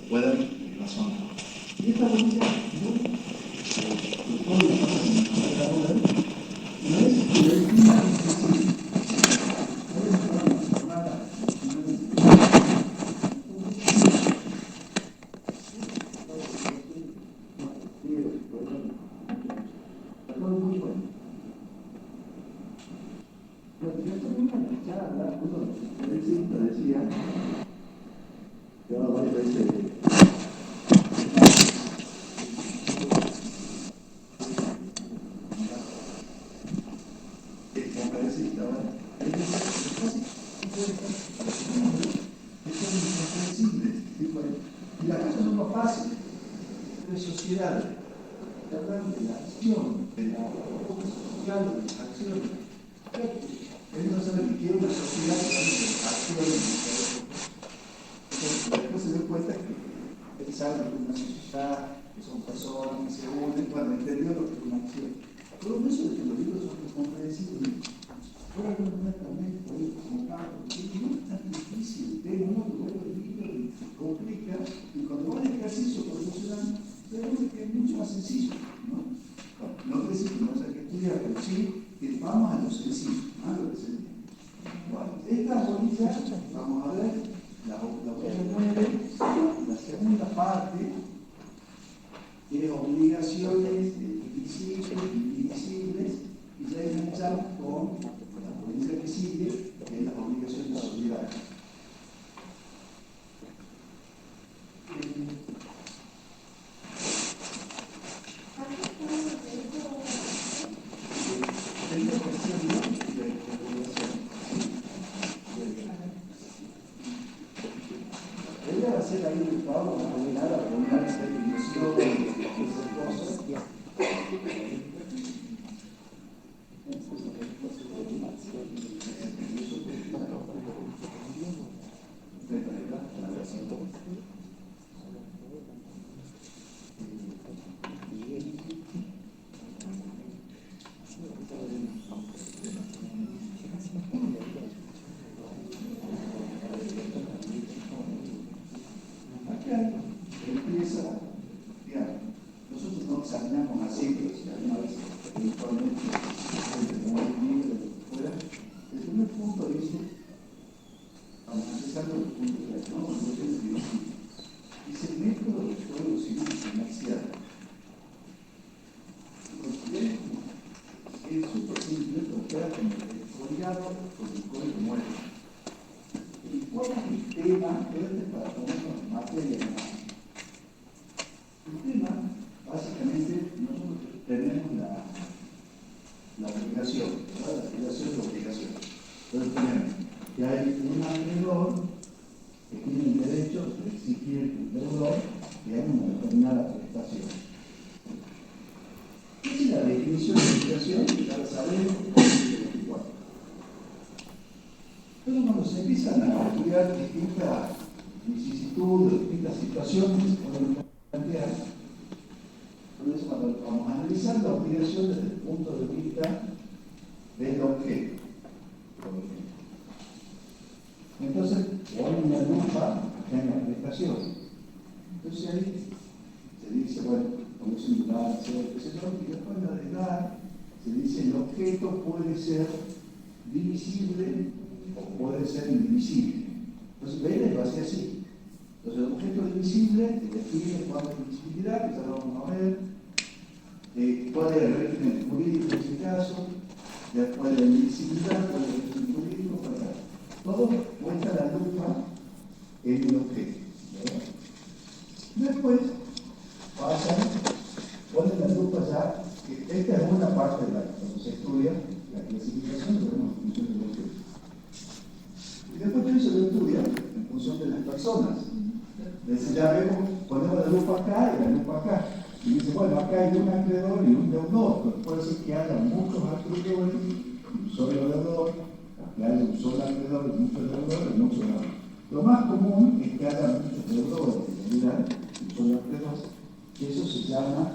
puedan razonar. Y esta bolilla, todo lo que pasa en la bola, una vez que le defina decía, yo varias veces conferencista, ¿verdad? Son incomprensibles. Y las cosas son más fáciles. De sociedad, de hablar de la acción, de la social, de las acciones. Él no sabe que quiere una sociedad de acciones. Después se da cuenta que él sabe que es una sociedad, que son personas que se unen, cuando entendió lo que es una acción. Todo eso de que los libros son incomprensibles. Ahora no es también como campo, porque no es tan difícil. De uno luego el libro se complica y cuando va al ejercicio profesional, se ve que es mucho más sencillo. No quiere decir que no haya que estudiar, pero sí que vamos a lo sencillo, a lo que se entiende. Bueno, esta bolilla, vamos a ver, la bolilla 9, la segunda parte, tiene obligaciones visibles y invisibles, y ya enganchamos con la bolilla que sigue, que es las obligaciones solidarias. Ella va a ser ahí el Pablo, va a llegar a poner esa definición de esas cosas. Empieza, digamos, nosotros no examinamos así, pero si alguna vez eventualmente fuera, el primer punto dice, vamos a empezar con el punto de la no, dice el método del Código Civil y Comercial. Es súper simple, porque era como el colgado con el código muerto. ¿Y cuál es el tema? Para ponernos en materia de más. El tema, básicamente, nosotros tenemos la obligación, ¿verdad? La obligación es la obligación. Entonces tenemos que hay un acreedor que tiene el derecho de exigir el deudor que haga una determinada prestación. ¿Qué es la definición de obligación? Ya la sabemos, pero cuando se empiezan a estudiar distintas vicisitudes, distintas situaciones, podemos plantear. Entonces, cuando vamos a analizar la obligación desde el punto de vista del objeto, entonces, hay una lupa en la prestación. Entonces ahí se dice, bueno, como es un lugar, y después la de dar, se dice el objeto puede ser divisible o puede ser indivisible. Entonces, Vélez lo hace así. Entonces, el objeto divisible define cuál es la divisibilidad, que ya lo vamos a ver, cuál es el régimen jurídico en ese caso, después de la indivisibilidad, cuál es el régimen jurídico, para todo muestra la lupa en el objeto. ¿Verdad? Después pasan, ponen la lupa ya, que esta es una parte de cuando se estudia la clasificación, lo vemos en función del objeto. Y después también se lo estudia en función de las personas. Entonces ya vemos, ponemos la lupa acá y la lupa acá. Y dice, bueno, acá hay un acreedor y un deudor, pero puede ser que haya muchos acreedores y un solo deudor, que haya un solo acreedor y muchos deudores y muchos deudores. Lo más común es que haya muchos deudores en realidad, un solo acreedor, y eso se llama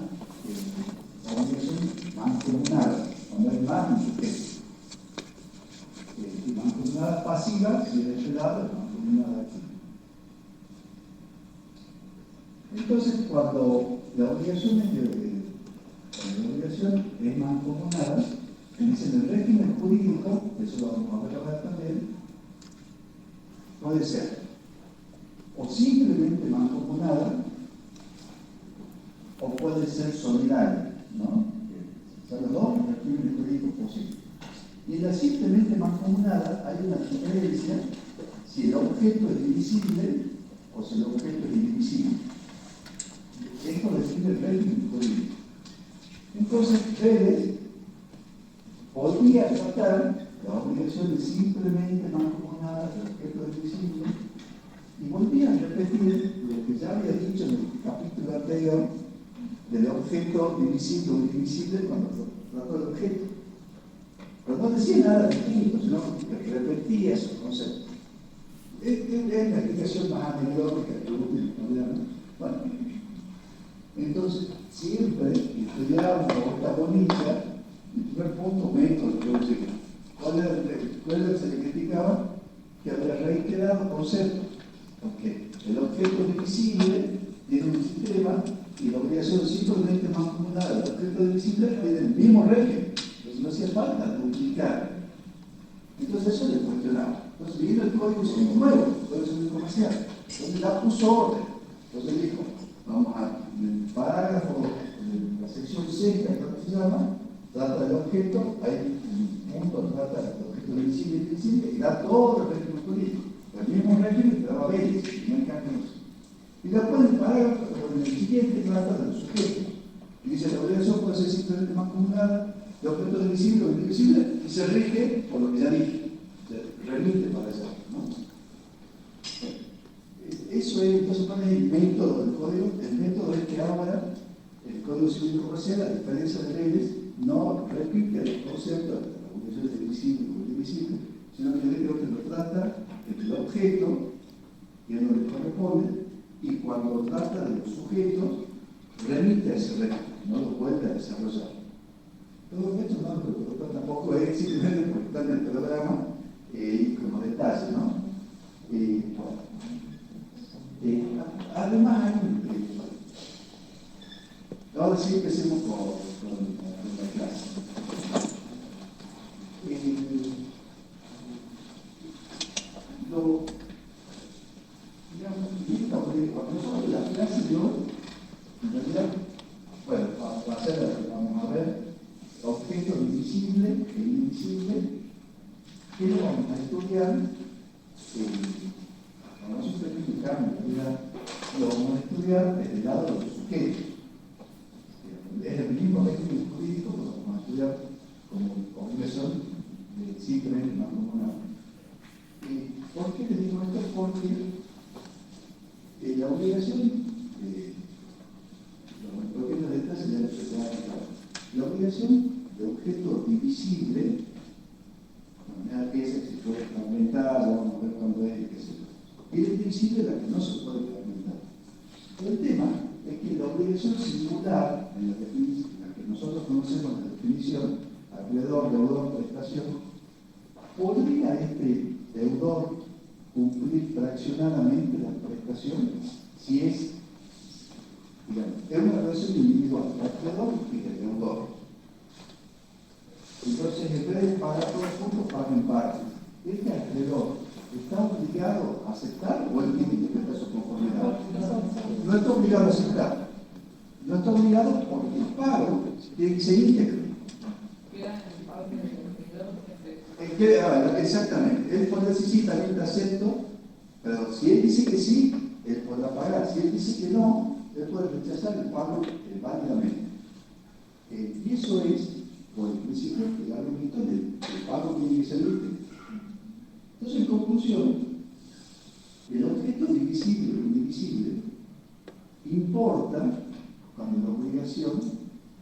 obligación mancomunada, cuando hay más de un sujeto. Mancomunada pasiva, si de este lado, mancomunada aquí. Entonces, cuando la obligación es mancomunada, dicen el régimen jurídico, eso lo vamos a ver ahora también, puede ser o simplemente mancomunada o puede ser solidaria, ¿no? Son los dos regímenes jurídicos posibles. Y en la simplemente mancomunada hay una diferencia si el objeto es divisible o si el objeto es indivisible. Esto define el régimen jurídico. Entonces, Pérez podría tratar la obligación de simplemente mancomunada del objeto divisible y volvía a repetir lo que ya había dicho en el capítulo anterior del objeto divisible o indivisible cuando trató el objeto. Pero no decía nada distinto, sino que repetía esos conceptos. Es la explicación más anecdótica que útil moderna. Bueno, entonces, siempre estudiábamos esta bonita, el primer punto método, ¿cuál se le criticaba? Que había reiterado conceptos, porque el objeto divisible tiene un sistema y la obligación simplemente mancomunada del objeto divisible tiene el mismo régimen, entonces no hacía falta duplicar. Entonces eso le cuestionaba. Entonces vino el Código Civil nuevo, el Código Civil Comercial, entonces la puso orden. Entonces dijo, vamos a, en el parágrafo, en la sección sexta, que se llama, trata del objeto, hay un punto que trata del objeto divisible y indivisible, y da todo el régimen jurídico. El mismo régimen que daba Vélez, y no hay cambios. Y después en el parágrafo, en el siguiente, trata de los sujetos. Y dice, la obligación puede ser simplemente mancomunada de objeto divisible o indivisible, y se rige por lo que ya dije. Se remite para eso, ¿no? Eso es, entonces, ¿cuál es el método del código? El método es que ahora el Código Civil Comercial, a diferencia de Vélez, no repite el concepto de la obligación de divisible o indivisible, sino que yo creo que lo trata del objeto, que no le corresponde, y cuando trata de los sujetos, remite a ese régimen, no lo vuelve a desarrollar. Todo esto no, pero tampoco es simplemente porque está en el programa como detalle, ¿no? Además hay un ahora sí empecemos con la clase. Cuando nosotros la clase de hoy, en realidad, bueno, para hacer, vamos a ver, objeto divisible e indivisible, que lo vamos a estudiar, vamos a simplificar, lo vamos a estudiar desde el lado de los sujetos. Es el mismo régimen jurídico, pero lo vamos a estudiar como obligación simplemente mancomunada. ¿Por qué les digo esto? Porque la obligación, lo que es la detalle ya se va a aclarar. La obligación de objeto divisible, de manera que esa que se puede fragmentar, vamos a ver cuándo es, qué sé yo. Y es divisible la que no se puede fragmentar. Pero el tema es que la obligación singular, en la que nosotros conocemos la definición, acreedor, deudor, prestación, ¿podría este deudor cumplir fraccionadamente las prestaciones si es, digamos, es una relación individual, el acreedor y el deudor? Entonces, en vez de pagar todos juntos, pagan en parte. Este acreedor está obligado a aceptar o él tiene que prestar su conformidad. No está obligado a aceptar. No está obligado porque el pago tiene que ser íntegro. Exactamente. Él puede decir sí, también te acepto, pero si él dice que sí, él podrá pagar. Si él dice que no, él puede rechazar el pago válidamente. Y eso es por el principio que ya lo visto, el pago tiene que ser íntegro. Entonces, en conclusión, el objeto divisible o indivisible importa cuando la obligación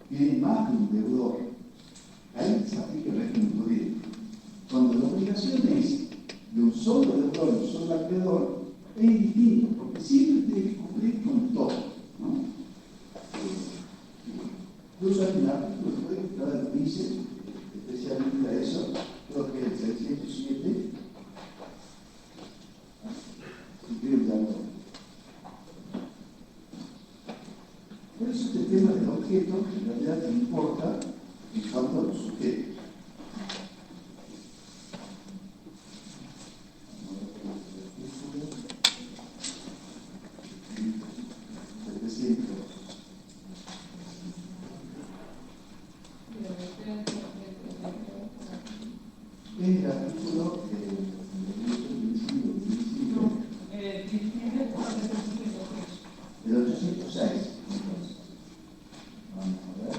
tiene más de un deudor. Ahí se aplica el régimen jurídico. Cuando la obligación es de un solo deudor y un solo acreedor, es distinto, porque siempre tiene que cumplir con todo, ¿no? Incluso hay un artículo que ahora dice, especialmente a eso, creo que es el 607, si quieren ya lo objeto que en realidad te importa en cuanto a los sujetos. 700. Es el artículo el 806. Vamos a ver.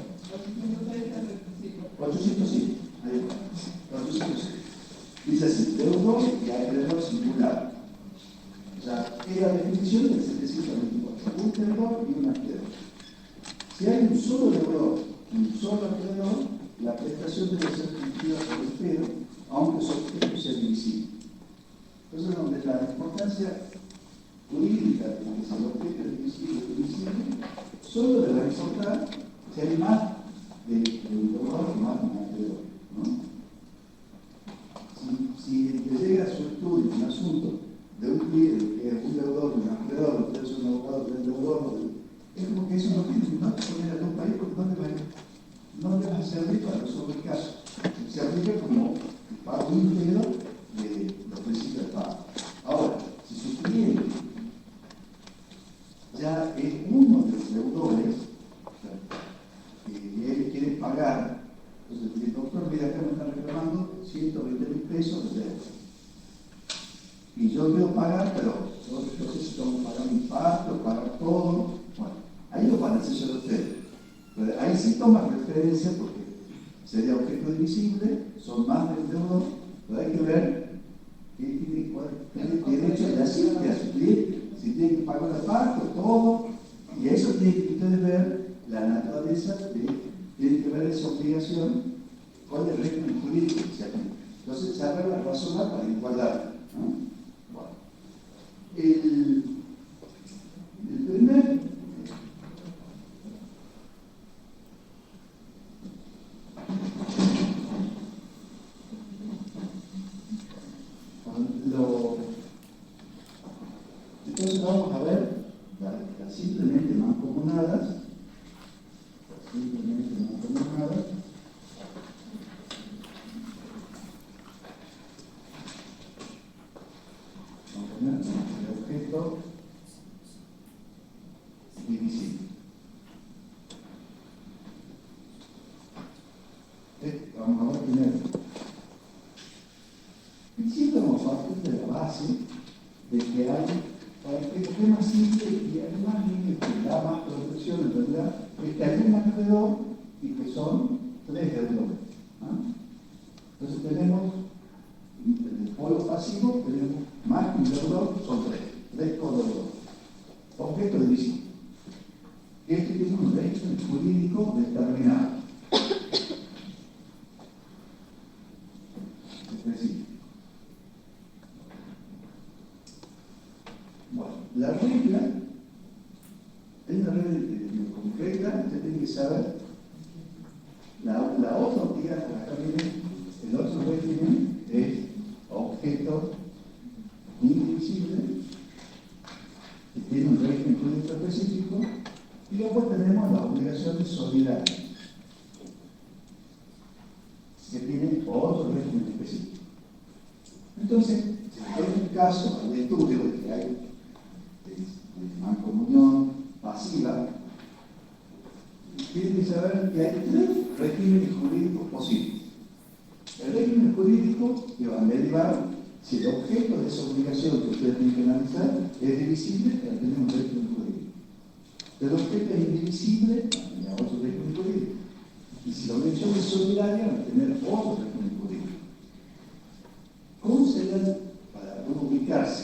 805. Ahí está. 806. Dice así: deudor y acreedor singular. O sea, es la definición del 724. Un deudor y un acreedor. Si hay un solo deudor y un solo acreedor, la prestación debe ser cumplida por el espero, aunque su objeto sea divisible. Entonces, donde la importancia jurídica de que si el objeto es divisible, solo le va a importar si hay más de un deudor y más de un acreedor, ¿no? Si le llega a su estudio un asunto de un cliente que es un deudor, un acreedor, usted es un abogado del deudor, es como que eso no tiene que poner a un país porque no le va a servir para resolver el caso. Se aplica como el pago íntegro de los principios del pago. Ahora, si su cliente ya es uno de los deudores y él quiere pagar, entonces el doctor, mira, acá me están reclamando 120.000 pesos de deuda. Y yo quiero pagar, pero no sé si tengo que pagar un parto, pagar todo. Bueno, ahí lo van a hacer ustedes. Pero ahí sí toman referencia porque sería objeto divisible, son más del deudor, pero hay que ver qué tiene derecho de asistir a su cliente, si tiene que pagar el parto, todo. Y eso tiene que ustedes ver la naturaleza, tiene que ver esa obligación con el régimen jurídico que se aplica. Entonces se abre la razón para igualar, ¿no? El primer entonces vamos a ver las simplemente mancomunadas, el objeto divisible. Vamos a ver primero. Siempre vamos a partir de la base de que hay, para que esté más simple y además que da más protección en realidad, es que hay un acreedor y que son tres deudores, ¿no? Entonces tenemos, en el polo pasivo, tenemos más que un deudor, son tres codeudores. Objeto divisible. Este tiene un régimen jurídico determinado. Específico. Bueno, la regla es una regla como regla, usted tiene que saber la otra utilidad, acá viene el otro régimen, es objeto indivisible, que tiene un régimen jurídico específico, y luego tenemos la obligación de solidaridad, que tiene otro régimen específico. Entonces, en un caso de estudio de que hay de mancomunión pasiva, tienen que saber que hay tres regímenes jurídicos posibles. El régimen jurídico que va a derivar si el objeto de esa obligación que ustedes tienen que analizar es divisible, tenemos un régimen jurídico. Si el objeto es indivisible, tenemos otro régimen jurídico. Y si la obligación es solidaria, va a tener otro régimen jurídico. ¿Cómo sería para ubicarse?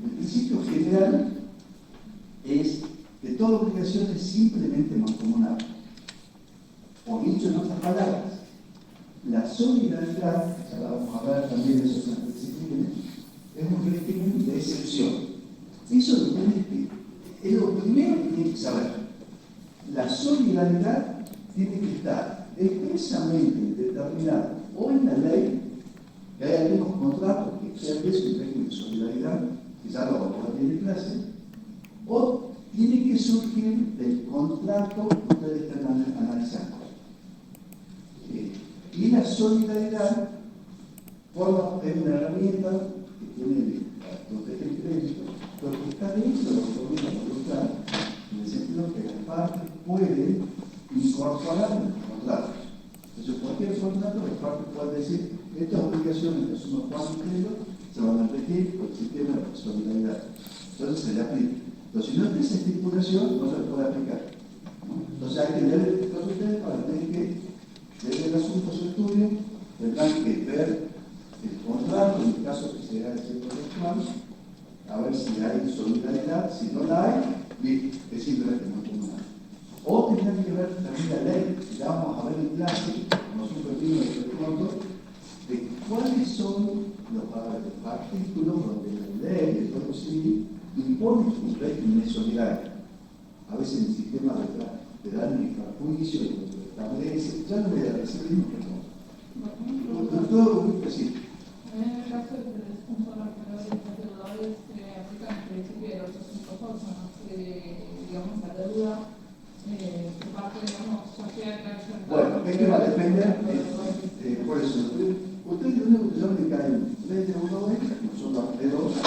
El principio general es que toda obligación es simplemente mancomunable. O dicho en otras palabras, la solidaridad, ya la vamos a ver también, eso es un régimen de excepción. Eso es lo primero que tiene que saber. La solidaridad tiene que estar expresamente determinada o en la ley, que hay algunos contratos que sean de un régimen de solidaridad, que ya lo vamos a ver en clase, o tiene que surgir del contrato que ustedes están analizando. Y la solidaridad es una herramienta que tiene para proteger el crédito, pero que está dentro de la autonomía voluntad, en el sentido que las partes pueden incorporar en los contratos. Entonces, cualquier contrato, las partes pueden decir, estas obligaciones que son unos cuantos créditos se van a regir por el sistema de solidaridad. Entonces se le aplica. Entonces, si no está esa estipulación, no se le puede aplicar, ¿no? Entonces hay que leer el texto de ustedes para tener que, desde el asunto su estudio, tendrán que ver el contrato, en el caso que sea el centro textual, a ver si hay solidaridad. Si no la hay, listo, es simplemente no tengo nada. O tendrán que ver también la ley, que ya vamos a ver en clase, nosotros vimos en el fondo, de cuáles son los artículos donde la ley, el Código Civil, impone un régimen solidario. A veces el sistema de daño y perjuicio lo establece, ya no le da ese mismo recurso. Todo sí. En el caso de que les punto la primera de los deudores aplican el principio del 858, ¿no? Digamos, la deuda por parte, digamos, social. Bueno, es que va a depender, por eso, ustedes lo único que saben es que hay 3 deudores, no son los acreedores,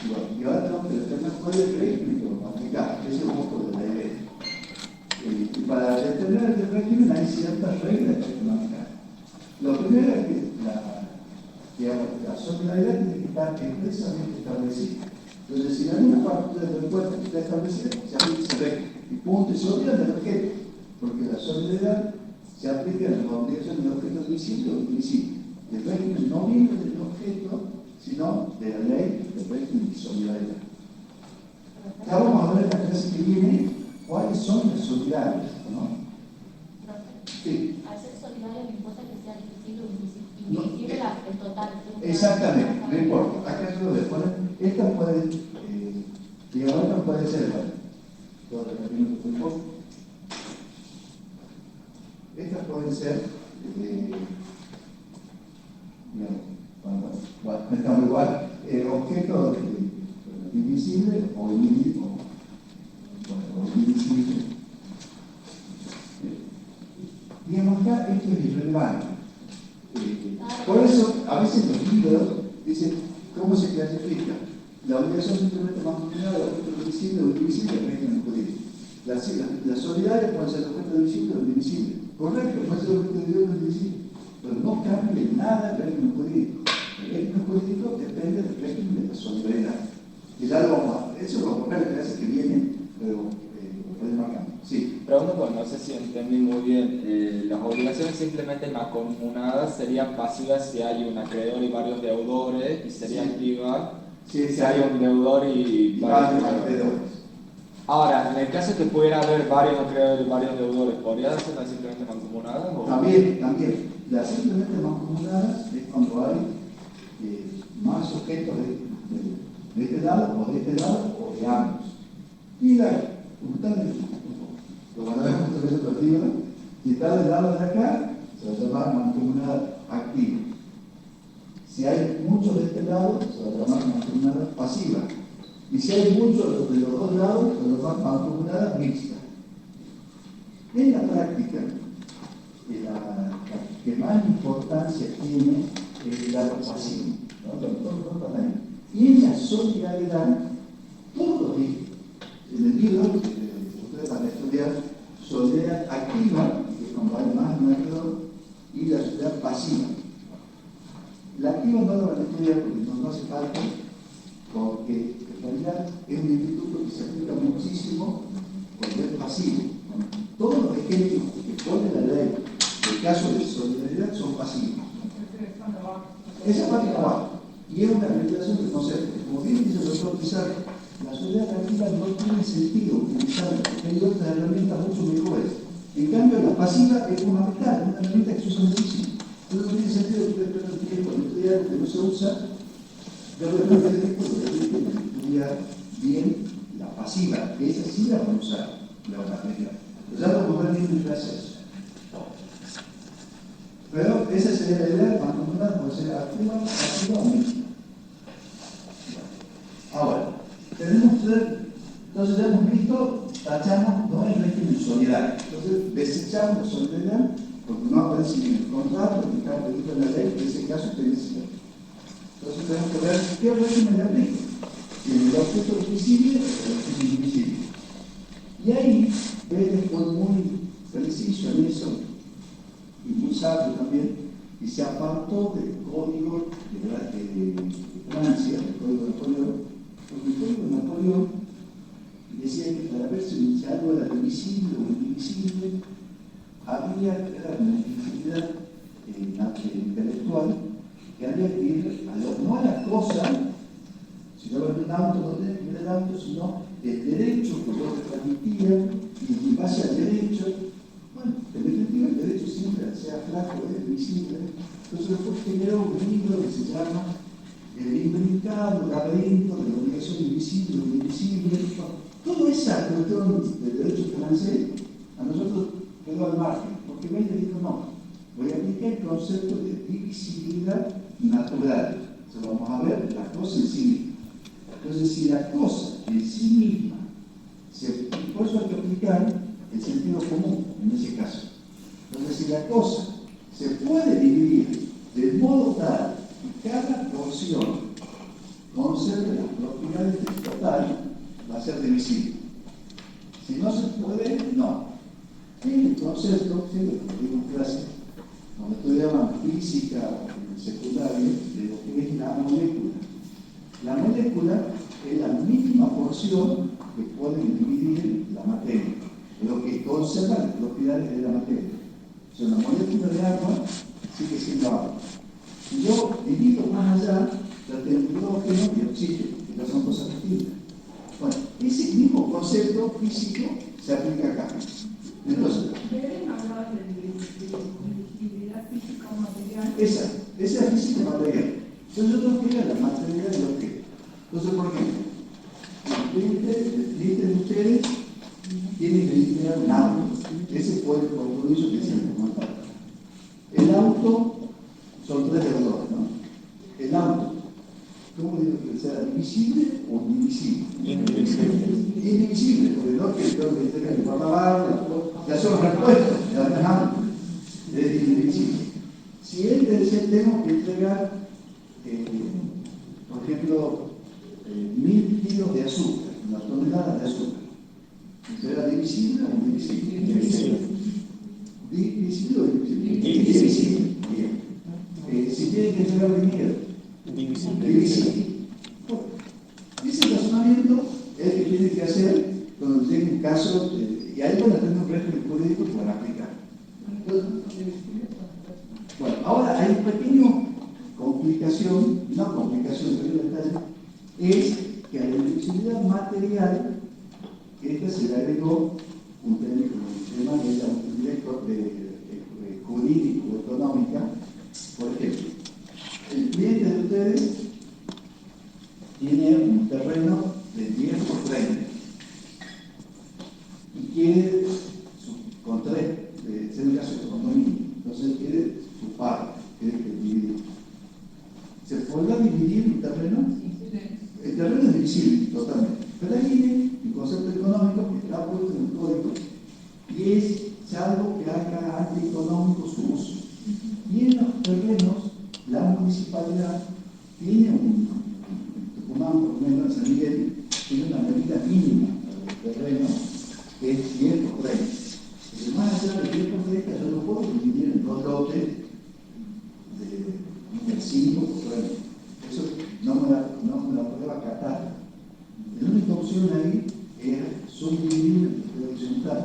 y ahora tenemos que determinar cuál es el régimen que vamos a aplicar, ese es el punto de la idea. Y para determinar el régimen hay ciertas reglas que hay que manejar. Lo primero es que la solidaridad tiene que estar expresamente establecida. Entonces, si en alguna parte del encuentro está establecida, se aplica ese régimen. Y punto, y se olvidan del objeto, porque la solidaridad se aplica en las obligaciones del objeto divisible o indivisible. El régimen no viene del objeto, sino de la ley del régimen de solidaridad. Ya vamos a ver en la clase que viene cuáles son las solidarias, ¿no? Sí. Al ser solidario no importa que sea divisible o indivisible, no, el total. Exactamente, no importa. Acá yo lo voy a poner. Esta puede, digamos, esta puede ser, todo el tiempo. Estas pueden ser, bueno, estamos igual, objetos divisibles o indivisibles. Digamos acá, esto es irrelevante. Por eso, a veces los libros dicen cómo se clasifica. La obligación simplemente mancomunada, el objeto divisible o indivisible, el régimen jurídico. Las solidarias pueden ser objeto divisible o indivisible. Correcto, puede ser objeto divisible o indivisible. Pero no cambia nada el régimen jurídico. El régimen jurídico depende del régimen de la solidaridad. Y ya lo vamos a, eso lo vamos a ver en la clase que viene, pero puede marcar. Sí. Pregunto, pues no sé si entendí muy bien. Las obligaciones simplemente mancomunadas serían pasivas si hay un acreedor y varios deudores, y sería activa si hay un deudor y varios acreedores. Ahora, en el caso que pudiera haber varios acreedores y varios deudores, ¿podría ser simplemente mancomunadas? También. Las simplemente mancomunadas es cuando hay más objetos de este lado o de este lado o de ambos. Y lo van a ver junto con esa activa, si está del lado de acá, se va a llamar mancomunada activa. Si hay muchos de este lado, se va a llamar mancomunada pasiva. Y si hay muchos de los dos lados, se va a llamar mancomunada mixta. En la práctica, la que más importancia tiene es el lado pasivo, ¿no? Y en la solidaridad, todos en el libro, ustedes van a estudiar solidaridad activa, que es cuando hay más de un acreedor, y la solidaridad pasiva. La activa no la van a estudiar porque no hace falta, porque en realidad es un instituto que se aplica muchísimo cuando es pasivo. Todos los ejemplos que pone la ley del caso de solidaridad son pasivos. Esa parte está abajo. Y es una regulación que no se, como bien dice el doctor Pizarro, la solidaridad activa no tiene sentido utilizarla, porque hay otras herramientas mucho mejores. En cambio, la pasiva es fundamental, es una herramienta que se usa muchísimo. Entonces no tiene sentido que ustedes pierdan tiempo en estudiar algo que no se usa. Yo voy a perder tiempo porque tienen que estudiar bien la pasiva, que esa sí la van a usar, la van a aplicar. Pero ya lo vamos a ver bien en clases. Pero esa sería la idea, mancomunada puede ser activa, pasiva o mixta. Ahora, tenemos Entonces ya hemos visto, tachamos, no es régimen solidario. Entonces desechamos la solidaridad porque no aparece en el contrato, porque está previsto en la ley, en ese caso usted necesita. Entonces tenemos que ver qué régimen le aplica. Si en el objeto visible o el objeto invisible. Y ahí Pérez fue muy preciso en eso, y muy sabio también, y se apartó del código de Francia, del código de Napoleón, porque el código de Napoleón decía que para ver si algo era divisible o indivisible, había una divisibilidad intelectual que había que ir no a la cosa, si no era un auto, no tenía que ir el auto, sino el derecho que vos te transmitía, y en base al derecho, bueno, en definitiva el derecho siempre, sea flaco, visible. Entonces después generó un libro que se llama El imbrincado, el laberinto de la obligación invisible o invisible. Toda esa cuestión del derecho francés a nosotros quedó al margen, porque Weber dijo no, voy a aplicar el concepto de divisibilidad natural. Entonces vamos a ver la cosa en sí misma. Entonces, si la cosa en sí misma, por eso hay que aplicar el sentido común en ese caso. Entonces, si la cosa se puede dividir de modo tal que cada porción conserve las propiedades del total, va a ser divisible. Si no se puede, no. El concepto, siempre lo digo en clase, cuando estudiaban física en secundaria, de lo que es la molécula. La molécula es la mínima porción que pueden dividir la materia, lo que conserva las propiedades de la materia. O sea, una molécula de agua sigue siendo agua. Si yo divido más allá, ya tengo hidrógeno y oxígeno, que ya son cosas distintas. Bueno, ese mismo concepto físico se aplica acá. Entonces, ¿deben hablar de divisibilidad física o material? esa es física material. Entonces yo tengo que ir a la materialidad del objeto. Entonces, por ejemplo, el cliente de ustedes tiene que diseñar un auto. Ese fue el compromiso que hicimos. El auto son tres deudores, ¿no? El auto, ¿cómo digo que sea divisible o indivisible? Indivisible, porque no que tengo que tener que guardar, ya son repuestos, ya no es auto, es indivisible. Si él dice, tengo que entregar, por ejemplo, 1000 kilos de azúcar, una tonelada de azúcar, ¿será divisible o indivisible? Divisible. ¿Divisible o indivisible? Divisible. Bien. Si tiene que entregar dinero, divisible. Ese razonamiento es el que tiene que hacer cuando llegue un caso, y ahí van a tener un régimen jurídico para aplicar. Bueno, ahora hay una pequeña complicación, no complicación, pero un detalle, es que a la divisibilidad material, esta se le agregó un tema de la utilidad jurídico económica. Por ejemplo, el cliente de ustedes tiene un terreno de 10 por 30 y quiere con 3, es el caso de condominio, entonces él quiere su parte, quiere que dividir. ¿Se podrá dividir un terreno? El terreno es divisible totalmente, pero ahí viene el concepto económico que está puesto en el código y es algo que haga antieconómico su uso. Y en los terrenos, la municipalidad tiene Tucumán, por lo menos en San Miguel, tiene una medida mínima del terreno que es 10 por 30. Pero más allá de 10 por 30, yo lo puedo dividir en dos lotes de 5 por 30. Eso no me la puedo acatar. La única opción ahí es subdividir el horizontal,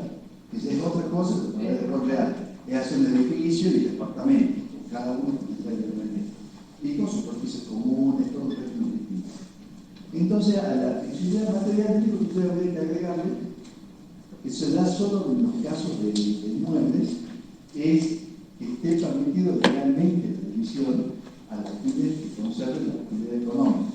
que si es otra cosa, pero no es error real. Es hacer un edificio y departamento, cada uno con su independiente. Y con superficies comunes, todo lo que es muy distinto. Entonces, a la divisibilidad material, lo que usted habría que agregarle, que se da solo en los casos de inmuebles, es que esté permitido legalmente la división a las actividades que conserven la actividad económica.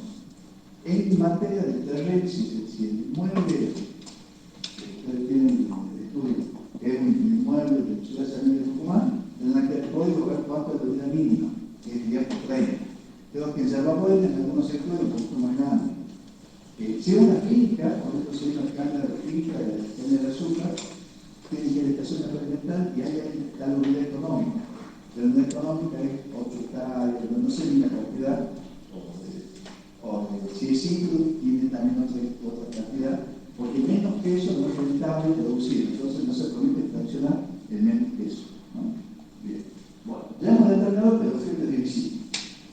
En materia de terreno, si el inmueble, ustedes tienen el estudio, que es un inmueble de Ciudad de San Miguel de Tucumán, tendrán que el código ver cuánto es la medida mínima, que es 10 por 30. Creo que en Yerbabuena, en algunos sectores, un poquito más grande. Si es una finca, por ejemplo, si hay una caña de finca de caña de azúcar, tiene que ir a la estación experimental y ahí está la unidad económica. La unidad económica es 8 hectáreas, no sé ni la cantidad, si es 5, tiene también otra cantidad, porque menos que eso no es rentable producir, entonces no se permite fraccionar el menos que eso, ¿no? Bien. Bueno, ya hemos determinado que el objeto es divisible.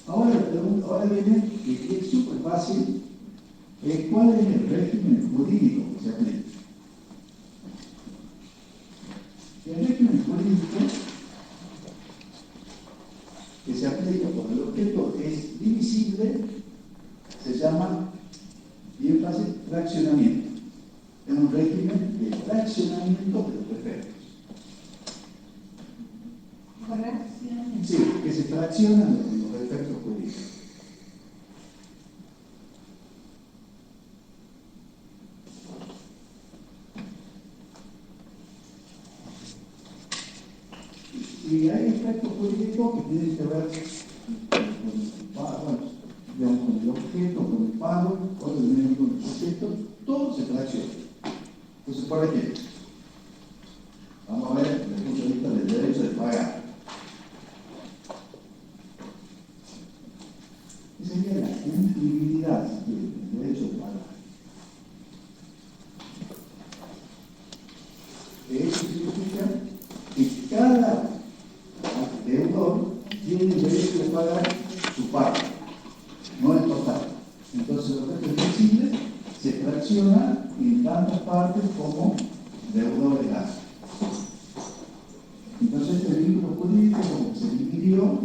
Ahora viene, que es súper fácil, ¿cuál es el régimen jurídico que se aplica? El régimen jurídico que se aplica cuando el objeto es divisible se llama, bien fácil, fraccionamiento. Es un régimen de fraccionamiento de los efectos. Fraccionamiento. Sí, que se fraccionan los efectos jurídicos. Y hay efectos jurídicos que tienen que ver con el objeto, con el pago, otros tienen con el sujeto, todo se fracciona. Entonces, por ejemplo, vamos a ver desde el punto de vista del derecho de pagar. Esa sería la cumplibilidad del derecho de pagar. Eso significa que cada deudor tiene el derecho de pagar su parte, no el total. Entonces, el objeto divisible se fracciona en tantas partes como deudores hay. Entonces, este vínculo jurídico, como se dividió,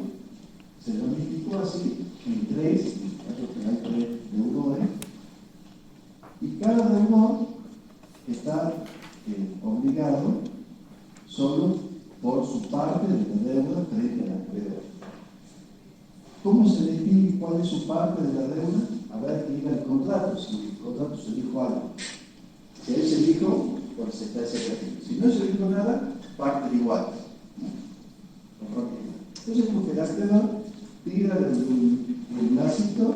se lo identificó así en 3, en el caso que hay 3 deudores, y cada deudor está obligado solo por su parte de la deuda frente al acreedor. ¿Cómo se define cuál es su parte de la deuda? A ver que diga el contrato, si el contrato se dijo algo. Si él se dijo, pues se está ese régimen. Si no se dijo nada, parte igual. Entonces, porque el acreedor tira del lacito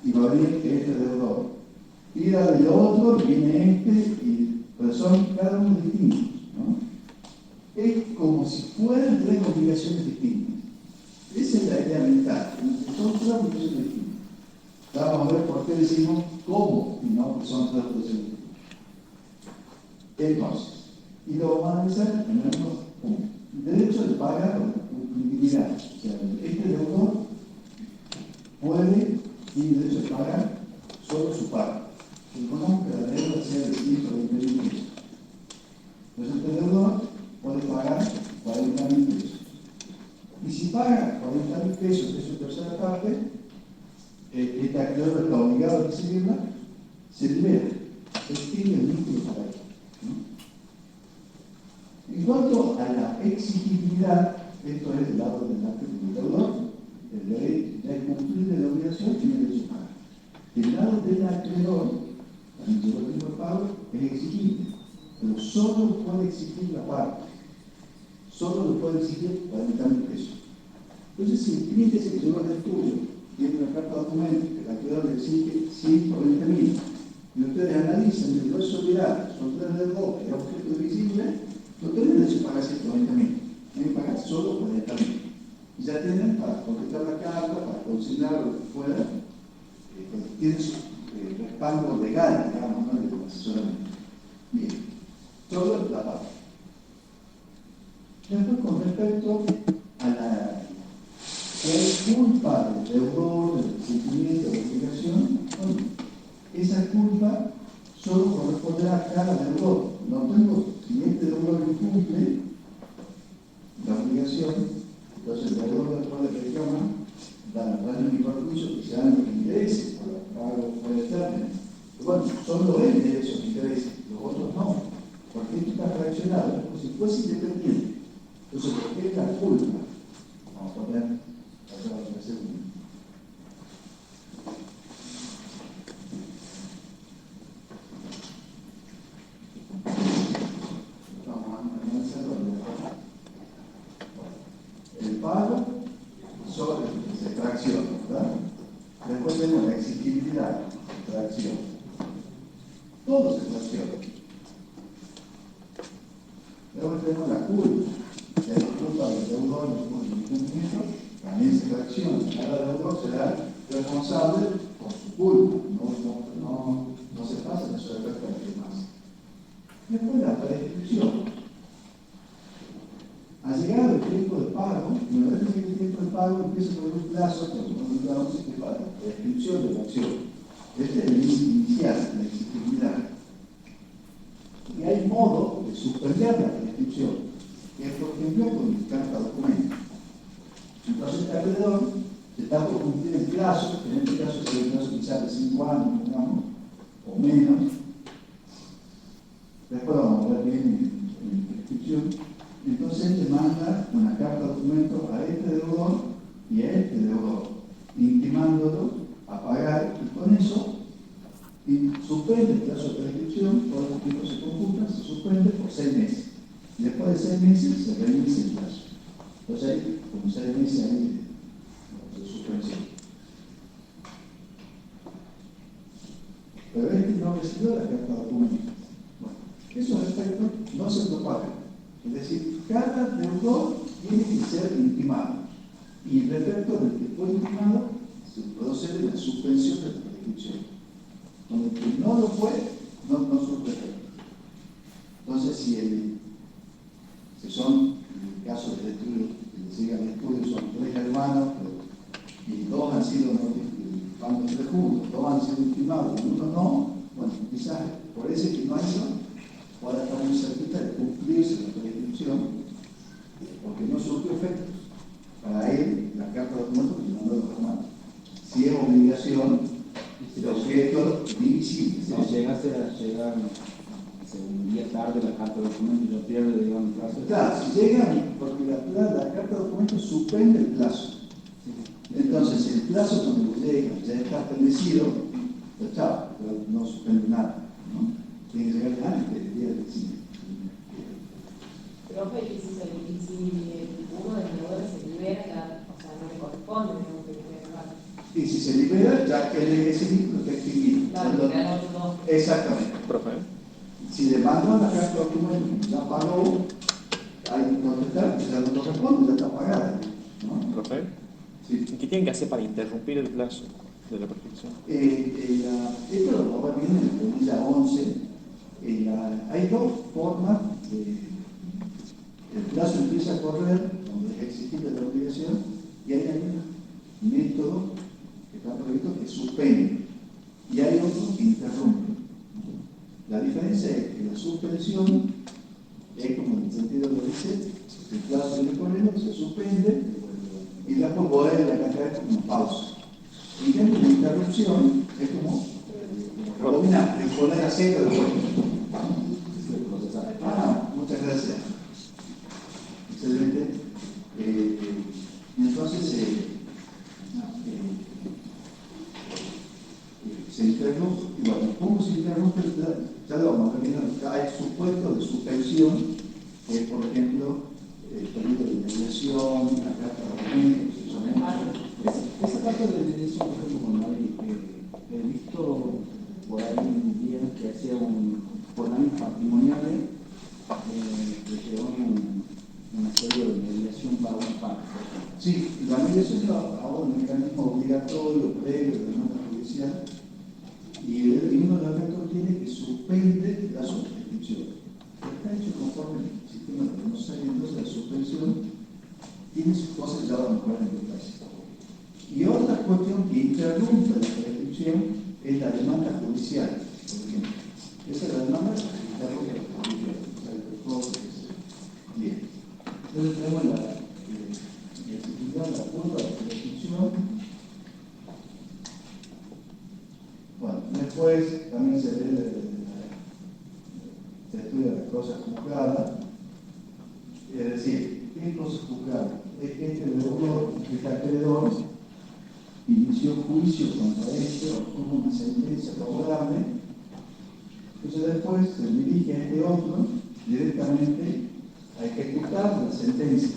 y va a venir este deudor. Tira del otro, viene pero son cada uno distintos, ¿no? Es como si fueran 3 obligaciones distintas. Esa es la idea mental. Son 3 obligaciones distintas. Vamos a ver por qué decimos cómo y no son 3 obligaciones distintas. Entonces, y lo vamos a analizar en unos puntos. Derecho de pagar o cumplibilidad. O sea, este deudor tiene derecho de pagar solo su parte. Supongamos que la deuda sea de 120.000 pesos. Entonces, este deudor puede pagar 40.000 pesos. Y si paga 40.000 pesos, que es su tercera parte, este acreedor está obligado a recibirla, se libera. Se extiende el vínculo para él, ¿no? En cuanto a la exigibilidad, esto es del lado del deudor, el derecho ya es cumplir la obligación y tiene derecho a pagar. Del lado del acreedor, también llegó el tiempo de pago, es exigible, pero solo puede exigir la parte. Solo lo puede exigir 40.000 pesos. Entonces, si el cliente se llevó al estudio, tiene una carta de documento que el acreedor le exige 120.000, y ustedes analizan el no es solidario, son 3 deudores, que es objeto divisible, no tienen derecho a pagar 120.000, tienen que pagar solo 40.000. Y ya tienen para contestar la carta, para consignar lo que fuera, tienen su respaldo legal, digamos, ¿no? De asesoramiento. Bien, solo la parte. Después, con respecto a la culpa del deudor, del cumplimiento, de la obligación, bueno, esa culpa solo corresponde a cada deudor. No tengo, si este deudor incumple la obligación, entonces el deudor después de reclamar daño y perjuicio que sean los intereses por el pago por el término. Bueno, solo él tiene esos intereses, los otros no, porque esto está fraccionado, es como si fuese independiente. Entonces, ¿por qué es la culpa? Vamos a poner la segunda. Vamos a analizarlo. El pago se fracciona, ¿verdad? Después tenemos la exigibilidad, fracción. todo se fracciona. Luego tenemos la culpa, que es la culpa del deudor en el incumplimiento, también se fracciona. Cada deudor será responsable por su culpa, no se pasa en su efecto a los demás. Después la prescripción. Ha llegado el tiempo de pago, y una vez que llegue el tiempo de pago empieza por un plazo, que es para la prescripción de la acción. Este es el índice inicial, la exigibilidad. Y hay modo de suspender la prescripción, que es por ejemplo con el carta documento. Entonces el acreedor se está por cumplir el plazo, que en este caso es el plazo quizás de 5 años, digamos, o menos. Después vamos a ver bien en prescripción. Entonces le manda una carta documento a este deudor y a este deudor, intimándolo a pagar, y con eso suspende el plazo de prescripción, todos los tiempos se computan, se suspende por 6 meses. Después de 6 meses se reinicia el plazo. Entonces hay como 6 meses ahí de suspensión. Pero este no recibió la carta documento. Bueno, esos efectos no se propagan. Es decir, cada deudor tiene que ser intimado. Y el efecto del que fue intimado se procede la suspensión de la prescripción. Con el que no lo fue, no surge efecto. Entonces, si son, en el caso del estudio, que le sigan el estudio, son 3 hermanos, y 2 han sido van juntos, 2 han sido intimados y 1 no, bueno, quizás por ese que no ha ido, pueda estar muy cerquita de cumplirse la prescripción, porque no surgió efectos. Para él, la carta de documento que mandó a los hermanos. Si es obligación, de objeto divisible. Si llegase a llegar un día tarde la carta de documento y lo pierde, digamos, el plazo. Claro, si llega, porque la carta de documento suspende el plazo. Entonces, si el plazo cuando llega ya está establecido, pues chao, no suspende nada, ¿no? Tiene que llegar antes del día del cine. Profe, y si uno de los deudores se libera, o sea, no le corresponde, no que pagar. Y si se libera, ya que ese vínculo está extinguido. Claro, exactamente. Profe. Si le mandan la carta de documento, ya pagó, hay que contestar, ya no corresponde, ya está pagada, ¿no? Profe. Sí. ¿Qué tienen que hacer para interrumpir el plazo de la prescripción? Esto lo va a ver en la planilla 11. Hay 2 formas de. El plazo empieza a correr, donde es exigible la obligación, y hay un método que está previsto que suspende, y hay otro que interrumpe. La diferencia es que la suspensión es como en el sentido que dice, el plazo de corriendo se suspende y después vuelve la cantidad como pausa. En cambio, la interrupción es como poner a cero de vuelta. Muchas gracias. Excelente. Entonces, se interrumpe, y bueno, ¿cómo se interrumpe? Ya lo vamos a ver, hay supuestos de suspensión, que es, por ejemplo, el periodo de mediación, la carta de documentos, Esa parte de mediación, por ejemplo, cuando he visto por ahí un día que hacía por daños patrimoniales, que llevó una serie de mediación para una parte. Sí, la mediación es ahora un mecanismo obligatorio, previo de demanda judicial, y uno de los efectos tiene que suspende la suspensión. Está hecho conforme el sistema de Buenos Aires, entonces la suspensión tiene sus cosas que ya vamos a ver en detalle. Y otra cuestión que interrumpe la prescripción es la demanda judicial, por ejemplo. Esa es la demanda que interrumpe la prescripción. Bien. Entonces tenemos la curva de prescripción. Bueno, después también se ve se estudia las cosas juzgadas. Es decir, ¿qué cosas juzgadas? Es que este deudor, este acreedor, inició juicio contra este, obtuvo una sentencia favorable. Entonces después se dirige a este otro directamente a ejecutar la sentencia.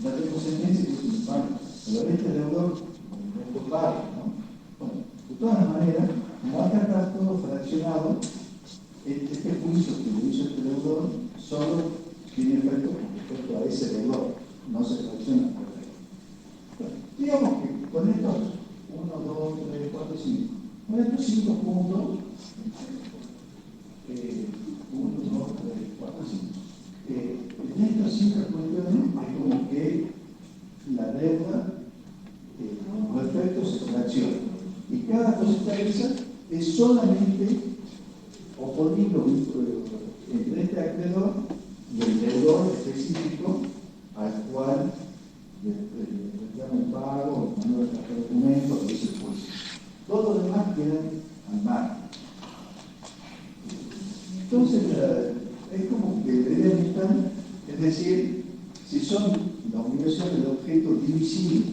Ya tengo sentencia y es un pago. Pero este deudor no es culpable, ¿no? Bueno, de todas maneras, como acá está todo fraccionado, acreedor, este juicio que le hizo este deudor solo tiene efecto con respecto a ese deudor, no se fracciona por ley. Bueno, digamos que con estos 1, 2, 3, 4, 5, con estos 5 puntos, 1, 2, 3, 4, 5. En estas 5 cuestiones es como que la deuda, los efectos se fraccionan. Y cada cosita de esa es solamente oponiendo entre este acreedor y el deudor específico al cual le reclama el pago, le manda el documento, le dice el juicio. Todo lo demás queda al margen. Entonces, es como que deberían estar, es decir, si son la obligación del objeto divisible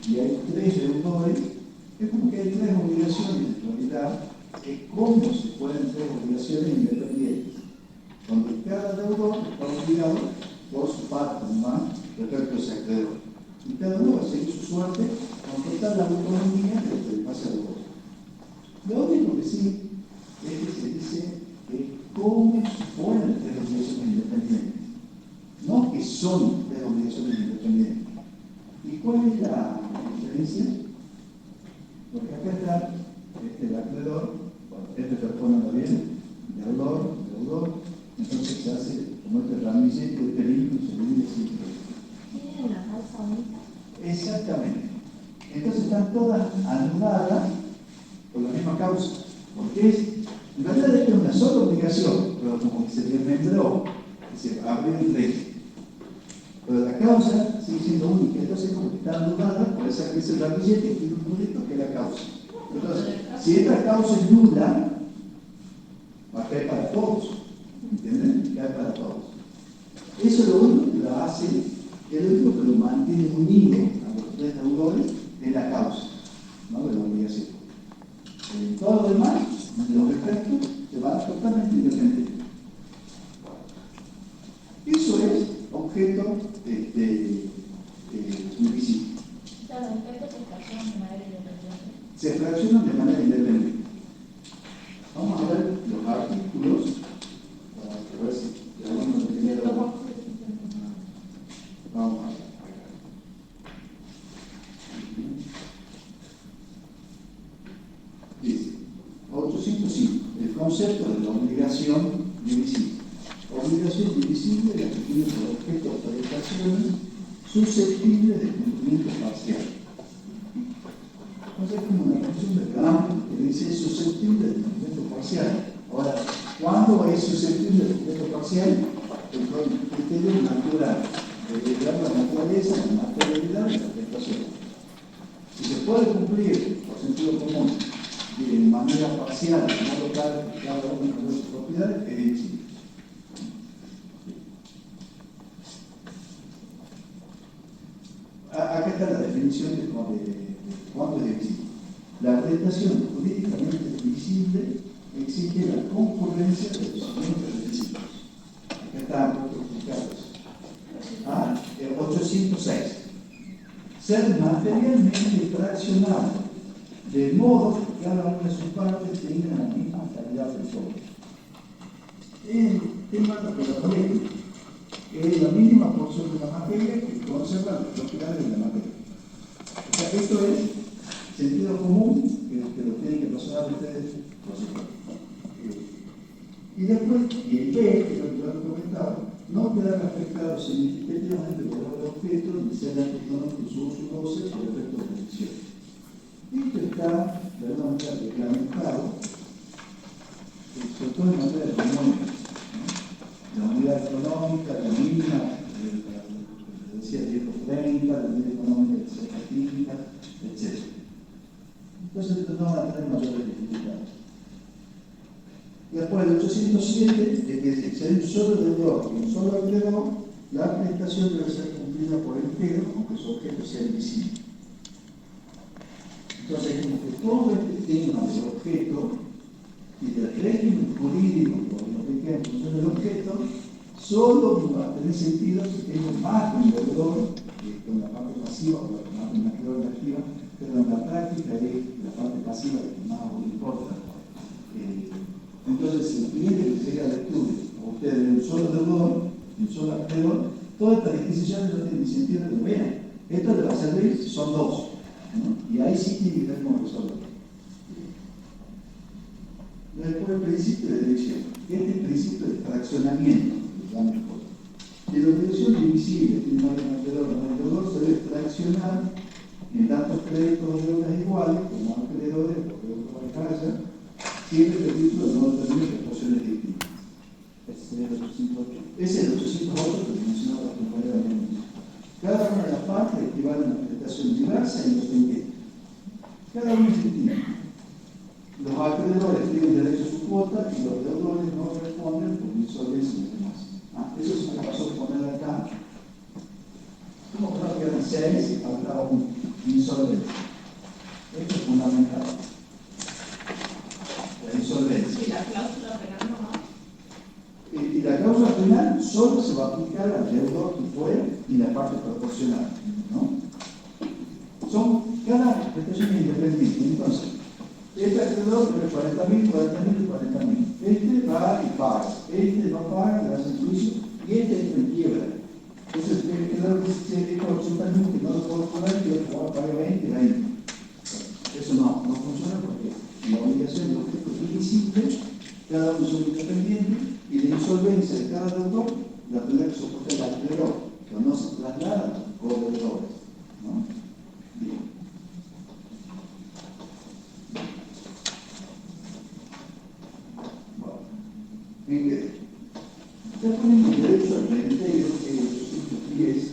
y hay 3 deudores, es como que hay 3 obligaciones en realidad, que cómo se pueden 3 obligaciones independientes, donde cada deudor está obligado por su parte más respecto a ese acreedor. Y cada uno va a seguir su suerte con total autonomía de lo que le pasa al otro. Lo único que sí es que se dice que cómo se ponen 3 obligaciones independientes, no que son 3 obligaciones independientes. ¿Y cuál es la diferencia? Porque acá está el acreedor, bueno, está poniendo bien, deudor, entonces se hace como este ramillete de peligro y se divide siempre. ¿Tienen una causa única? Exactamente. Entonces están todas anuladas por la misma causa. Porque en realidad es una sola obligación, pero como que se desmembró, que se abrió el resto. Pero la causa sigue siendo única, entonces como que está anulada por esa que es el ramillete y un nulito que es la causa. Entonces, si esta causa es nula, va a caer para todos. ¿Entienden? Cae para todos. Eso es lo único que lo hace, es lo único que lo mantiene unido a los 3 deudores, es la causa, ¿no? De la obligación. Todo lo demás, los efectos, se van totalmente independientes. Eso es objeto divisible. Los efectos se fraccionan de manera independiente. Se fraccionan de manera independiente. Vamos a ver los artículos para ver si alguno lo tiene. Vamos a ver. Dice 805. El concepto de la obligación divisible. Obligación divisible es la que tiene por objeto prestaciones susceptibles de cumplimiento parcial. Entonces, es como una función de campo que dice susceptible de cumplimiento parcial. Ahora, ¿cuándo es susceptible de cumplimiento parcial? El criterio natural, de la naturaleza, la materialidad de la prestación. Si se puede cumplir por sentido común de manera parcial, de modo tal que cada uno de sus propiedades, es divisible. Acá está la definición de cuándo es divisible. La prestación jurídicamente divisible exige la concurrencia de los siguientes requisitos. Acá está explicado eso. 806. Ser materialmente fraccionado, de modo que cada una de sus partes tenga la misma calidad de todo. El tema de la ley es la mínima porción de la materia que conserva las propiedades de la materia. O sea, esto es sentido común que lo tienen que pasar ustedes por supuesto. Y después, y el B, que es lo que yo he comentado, no quedan afectados significativamente por el objeto ni ser económico su uso y goce por efecto de decisión. Esto está, de alguna manera, reglamentado, sobre todo en materia económica. La unidad económica, la mínima, decía 1030, la unidad económica de certifica, etc. Entonces no van a tener mayores dificultades. Y después el 807 es que si hay un solo deudor y un solo acreedor, la prestación debe ser cumplida por entero, aunque su objeto sea invisible. Entonces, como que todo este tema del objeto y del régimen jurídico, por lo que queda en función del objeto, solo va a tener sentido si tengo más de un deudor, con la parte pasiva, o la parte acreedor activa, pero en la práctica es la parte pasiva que más importa. Entonces, Entonces, si el cliente que llega al estudio, o ustedes un solo deudor, un solo acreedor, todas estas disquisiciones no tienen sentido que lo vean. Esto le va a servir si son dos, ¿no? Y ahí sí tiene que ver cómo resolver. Después el principio de dirección. Este es el principio de fraccionamiento, que llaman cosas. Si la obligación divisible tiene más de un acreedor, el deudor se debe fraccionar en tantos créditos o deudas iguales, como acreedores o deudas de casa, siempre que el título no determine proporciones distintas. Ese sería el 808. Ese es el 808 que mencionaba la compañera de Mendoza. Cada una de las partes equivale a una prestación diversa e independiente. Cada uno es distinto. Los acreedores tienen derecho a su cuota y los deudores no responden por insolvencia y demás. Eso se me pasó a poner acá. Como que no quedan 6 y faltaba un insolvencia. Esto es fundamental. La insolvencia. Y la cláusula penal no. Y la cláusula penal solo se va a aplicar al deudor que fue y la parte proporcional, ¿no? Son cada prestación independiente. Entonces, este acreedor tiene 40.000, 40.000 y 40.000. Este va y paga. Este no paga, le hace el juicio y este entra en quiebra. Entonces, el acreedor dice: esto absolutamente no lo puedo pagar, yo puedo pagar 20 y 20. Eso no funciona porque la obligación de objeto es divisible, cada uno es independiente y la insolvencia de cada deudor la tendrá que soportar el acreedor, pero no se traslada a los codeudores, ¿no? Bien. Bueno, bien quedé. Ya ponemos derecho al reintegro, que es el 810.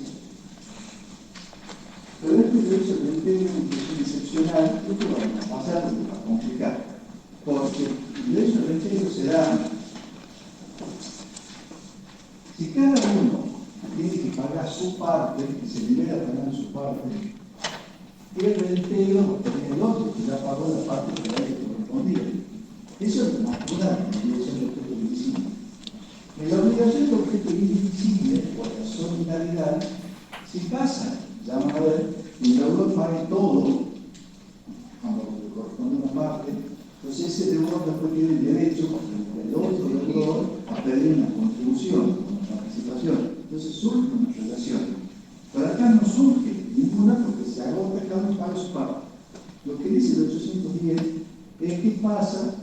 Pero este derecho al reintegro es una cuestión excepcional, esto lo vamos a pasar porque va a complicar, porque el derecho al reintegro se da si cada uno tiene que pagar su parte, que se libera pagando su parte, el reintegro lo tiene el otro, que ya pagó la parte que le correspondía. Eso es lo natural en la obligación de objeto invisible. En la obligación de objeto invisible, por la solidaridad, si pasa, ya van a ver, el deudor pague todo, cuando le corresponde una parte, entonces ese deudor después tiene el derecho, contra el otro deudor, a pedir una contribución, una participación. Entonces surge una relación. Pero acá no surge ninguna porque se agota cada uno paga su parte. Lo que dice el 810 es que pasa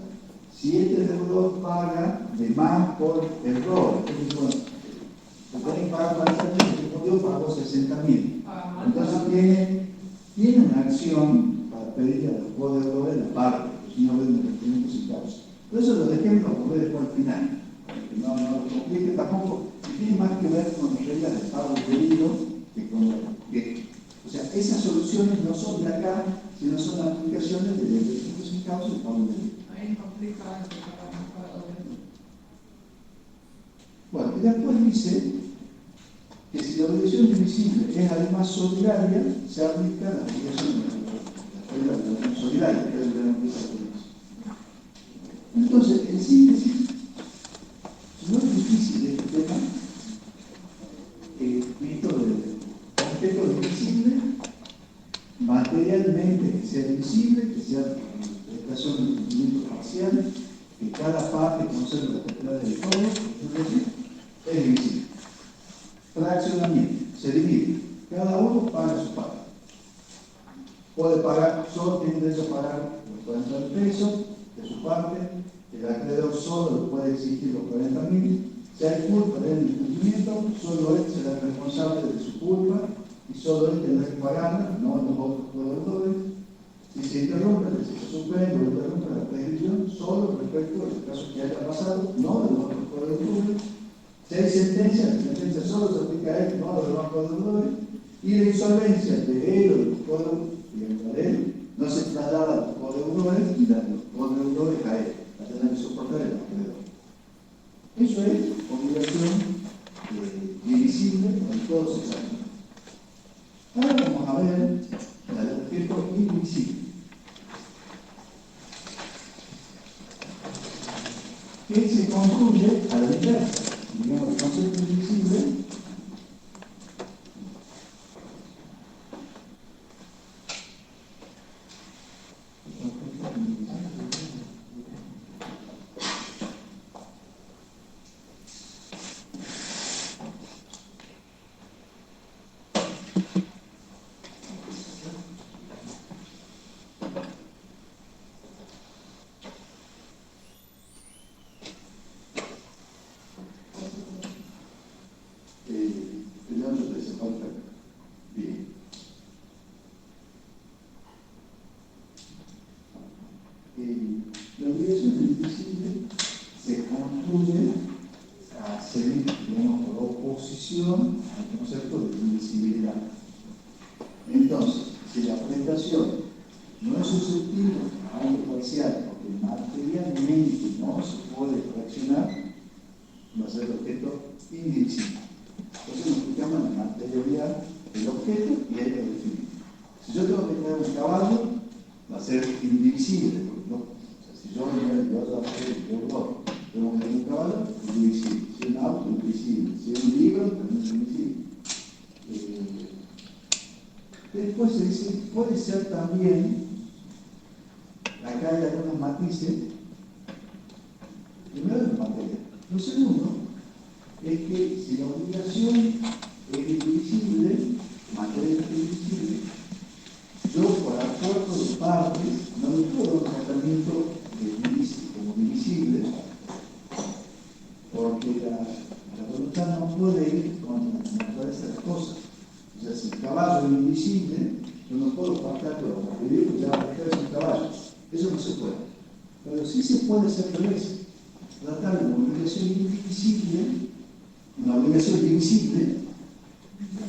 si este deudor paga de más por error. Entonces, bueno, le tienen que pagar 40.000, el deudor pagó 60.000. Entonces tiene una acción para pedirle a los codeudores la parte, si no ven los requerimientos y causa. Por eso los ejemplos los voy después al final. No lo complique tampoco, y tiene más que ver con las reglas del pago debido que con o sea, esas soluciones no son de acá, sino son aplicaciones de requerimientos sin causa y pago debido. Ahí complica el pagador. Bueno, y después dice que si la obligación divisible es además solidaria, se aplica la obligación de la obligación solidaria, que es la obligación. Entonces, en síntesis, no es difícil este tema, visto de objeto divisible, materialmente que sea divisible, que sea prestación de cumplimiento parcial, que cada parte conserve la propiedad del todo, es divisible. Fraccionamiento, se divide, cada uno paga su parte. Puede pagar, solo tiene derecho a pagar los 40 pesos de su parte, el acreedor solo puede exigir los 40.000, si hay culpa del incumplimiento, solo él será responsable de su culpa y solo él tendrá que pagarla, no los otros codeudores. Si se interrumpe, si se suspende o interrumpe la prescripción, solo respecto al caso que haya pasado, no de los otros codeudores. Si hay sentencia, la sentencia solo se aplica a él, no a los demás codeudores. Y la insolvencia de él o de los codeudores, digamos, de él, no se traslada a los codeudores y a los codeudores a él, a tener que soportar el acreedor. Eso es obligación divisible en todos esos años. Ahora vamos a ver el objeto invisible. Que se construye a la inversa. Digamos, el concepto invisible atención al concepto de divisibilidad. Entonces, si la presentación no es susceptible a algo parcial, porque materialmente no se puede fraccionar, va a ser el objeto indivisible. Entonces nos fijamos en la materialidad del objeto y ahí lo definimos. Si yo tengo que tener un caballo, va a ser indivisible. ¿No? O sea, si yo tengo que tener un caballo, indivisible. Si un auto, indivisible. Si un libro, también es indivisible. Después se dice, puede ser también, acá hay algunos matices. Primero, la materia. Lo segundo es que si la obligación es indivisible, materia es indivisible, yo por acuerdo de partes no le puedo dar un tratamiento como divisible, porque la voluntad no puede ir contra la naturaleza de las cosas. O sea, si el caballo es invisible, yo no puedo pactarlo como que digo, ya va a dejar un caballo. Eso no se puede. Pero sí se puede hacer al revés. Tratar de una obligación indivisible, una obligación divisible,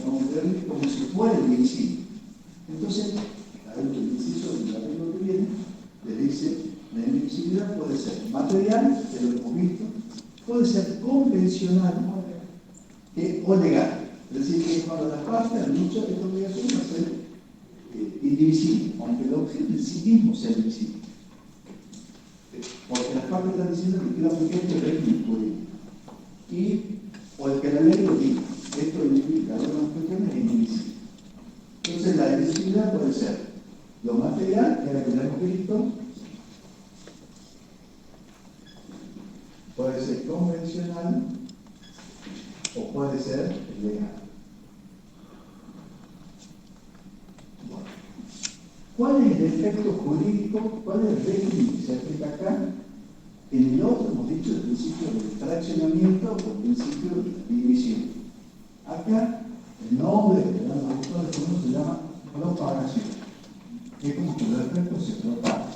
vamos a ver como si fuera divisible. Entonces, hay un inciso del arreglo que viene, le dice, la indivisibilidad puede ser material, que lo hemos visto, puede ser convencional o legal. Es decir, que cuando las partes han dicho esta obligación va a ser indivisible, aunque el objeto en sí mismo sea divisible. Porque las partes están diciendo que quiero aplicar este régimen jurídico. O el que la ley lo diga, esto indica algunas cuestiones es indivisible. Entonces la divisibilidad puede ser lo material, que era que ya hemos visto, puede ser convencional o puede ser legal. Bueno. ¿Cuál es el efecto jurídico? ¿Cuál es el régimen que se aplica acá? En el otro hemos dicho el principio del fraccionamiento o el principio de la división. Acá el nombre que le dan los autores se llama propagación. Es como que los efectos se propagan.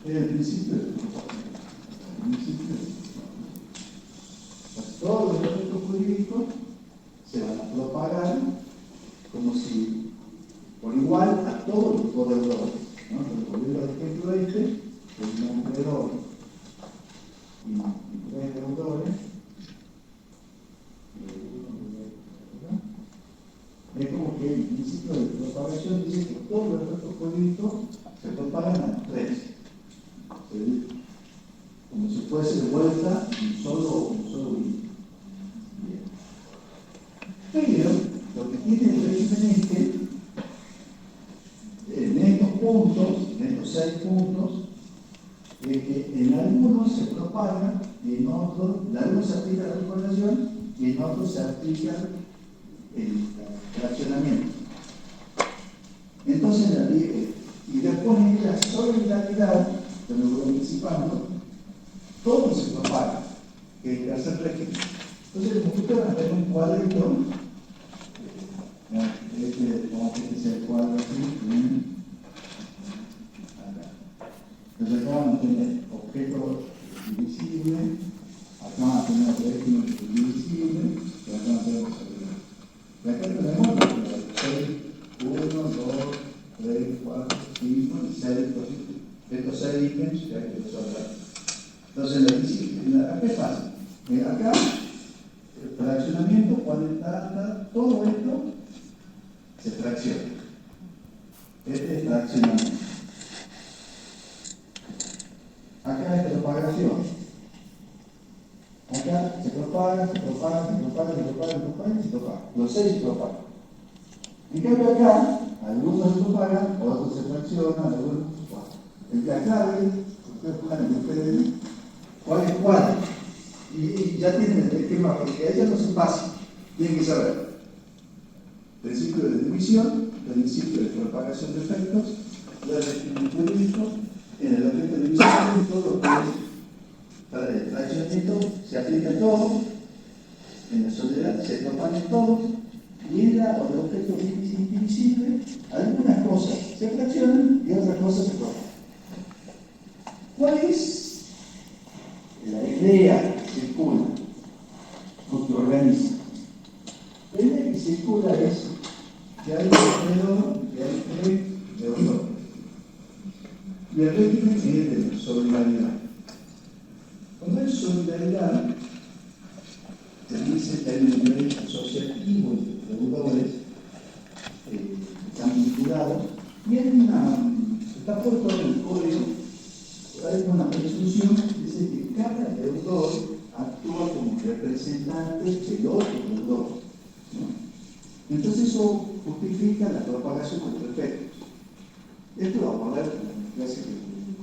Es el principio de propagación. Todos los efectos jurídicos se van a propagar como si por igual a todos los codeudores. ¿No? Volviendo al ejemplo el acreedor y tres deudores, es como que el principio de propagación dice que todos los efectos jurídicos se propagan a los tres. Como si fuese de vuelta un solo bien. Pero lo que tiene el régimen es que en estos puntos, en estos 6 puntos, es que en algunos se propaga y en otros, en algunos se aplica la recordación y en otros se aplica el fraccionamiento. Entonces, y después en la solidaridad, que lo voy anticipando, todo se propaga, que es el tercer régimen. Entonces, ustedes van a tener un cuadrito. Vamos a que sea el cuadro así. Acá. Entonces acá van a tener objeto divisible, acá van a tener régimen divisible, y acá van a tener solidaridad. Y acá tenemos 6, 1, 2, 3, 4, 5 y 6. Estos 6 ítems que hay que resolver. Entonces, acá es fácil. Acá, el fraccionamiento, cuando está todo esto, se fracciona. Este es fraccionamiento. Acá es propagación. Acá se propaga, se propaga, se propaga, se propaga, se propaga y se propaga. Los 6 se propagan. En cambio acá, algunos se propagan, otros se fraccionan, algunos se propagan. El que acá ustedes cuál es cuál. Y ya tienen el esquema, porque a ella no es fácil. Tienen que saber. Principio de división, principio de propagación de efectos, el régimen jurídico, en el objeto de división, todo lo que es fraccionamiento se aplica a todo, en la sociedad se propagan todos, Y en la de objetos indivisibles, algunas cosas se fraccionan y otras cosas se cortan. ¿Cuál es la idea que circula o que organiza? La idea que circula es que hay un acreedor y hay tres deudores. Y el régimen es de solidaridad. Cuando hay solidaridad, se dice que hay un nivel asociativo de deudores que están vinculados y está puesto en el código, hay una presunción que dice que cada deudor actúa como representante del otro deudor, ¿no? Entonces eso justifica la propagación de efectos. Esto lo vamos a ver en la clase que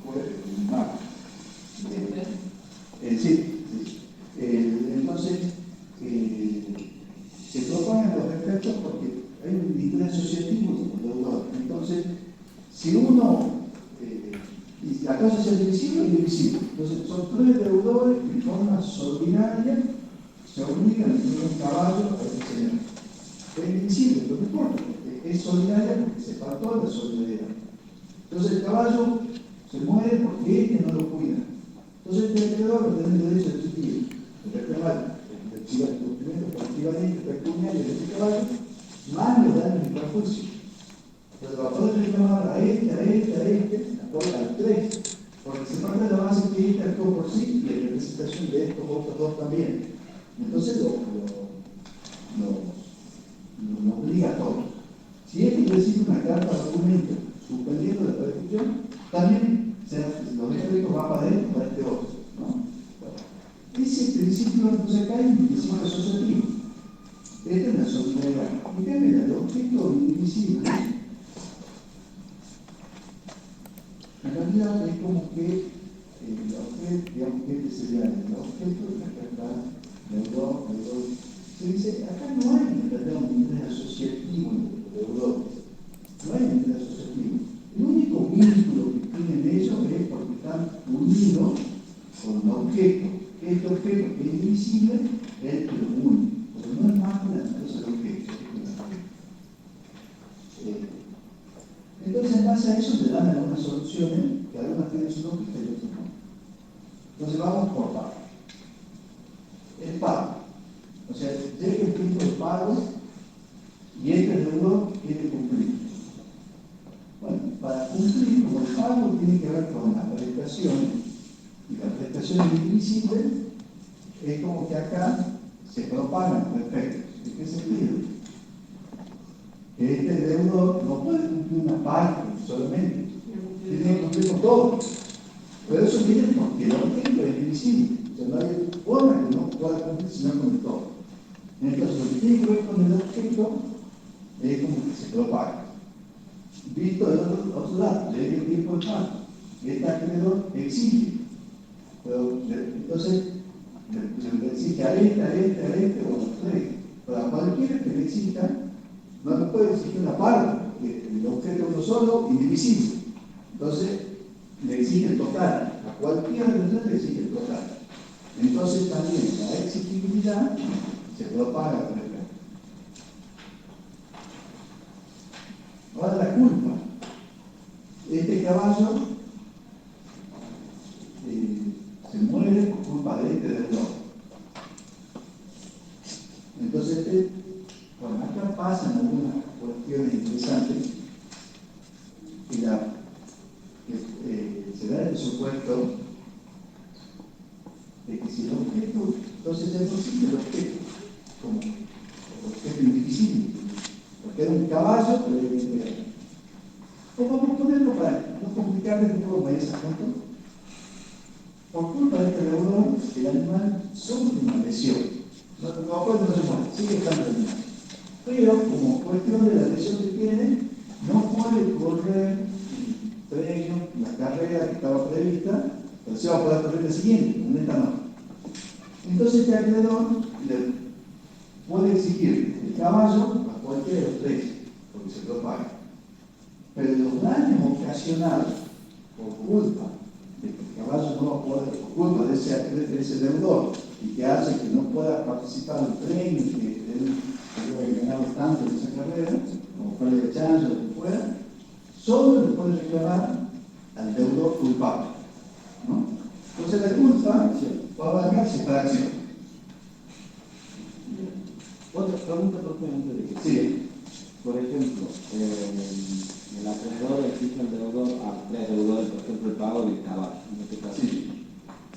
jueves, en marzo. Sí. Entonces, se propagan los efectos porque hay un vínculo asociativo con el deudor. Entonces, si uno, y la cosa es divisible o indivisible, entonces son tres deudores que en forma solidaria se obligan a tener un caballo a este señor. Es indivisible, no importa, porque es solidaria porque se faltó la solidaridad. Entonces el caballo se muere porque este no lo cuida. Entonces el acreedor no tiene derecho a exigir el reclamar el equivalente pecuniario de este caballo, más los daños y perjuicios. Entonces va a poder reclamar a este, al tres, porque se parte de la base que este actuó por sí y en representación de estos otros dos también. Entonces lo obliga a todos. Si este recibe una carta de documento suspendiendo la prescripción, también los efectos van para él y para este otro, ¿no? Bueno, ese principio entonces acá es un principio asociativo. Esta es la solidaridad. Y mira, el objeto indivisible en realidad es como que el objeto, digamos que este sería el objeto de la carta deudor. Se dice, acá no hay en realidad un interés asociativo entre los deudores. No hay un interés asociativo. El único vínculo que tienen ellos es porque están unidos con un objeto. Este objeto que es indivisible es el que lo une. Pero no es más que una cosa de objeto. Entonces, en base a eso, se dan algunas soluciones que algunas tienen su lógica y otras no. Entonces, vamos por pago. El pago. O sea, llega el tiempo de pago y este deudor quiere cumplir. Bueno, para cumplir, como el pago tiene que ver con las prestaciones, y las prestaciones indivisibles, es como que acá se propagan los efectos. ¿En qué sentido? Que este deudor no puede cumplir una parte solamente, tiene que cumplir con todo. Pero eso viene porque el objeto es indivisible. O sea, no hay forma que no pueda cumplir sino con todo. Entonces, lo que tiene que ver con el objeto es como que se propaga. Visto de otro lado, le dio tiempo de pago. Este acreedor exige. Pero, entonces, le exige a este o a los tres. Pero a cualquiera que le exija, no le puede exigir una parte, porque el objeto es uno solo, indivisible. Entonces, le exige el total. A cualquiera de los tres le exige el total. Entonces, también la exigibilidad se propaga por el efecto. Ahora la culpa. Este caballo se muere por culpa de este deudor. Entonces, bueno, acá pasan algunas cuestiones interesantes que se da el supuesto de que si el objeto, entonces ya no existe el objeto como objeto indivisible, porque era un caballo, pero era un caballo. ¿Cómo vamos a ponerlo para no complicarles un poco más ese asunto? Por culpa de este deudor, el animal sufre una lesión. No se muere, sigue estando animal. Pero como cuestión de la lesión que tiene, no puede correr el premio, la carrera que estaba prevista, pero se va a poder correr el siguiente, en esta no. Entonces este acreedor le puede exigir el caballo a cualquiera de los tres, porque se propaga. Pero los daños ocasionados por culpa de que el caballo no va a poder, por culpa de ese deudor, y que hace que no pueda participar en el premio, que he ganado tanto en esa carrera, como pérdida de chance o lo que fuera, solo le puede reclamar al deudor culpable, ¿no? Entonces la culpa va a abarcar separación. Otra pregunta propiamente de que, Sí. por ejemplo, el acreedor exige al deudor a tres deudores, por ejemplo, el pago del caballo. En este caso, Sí.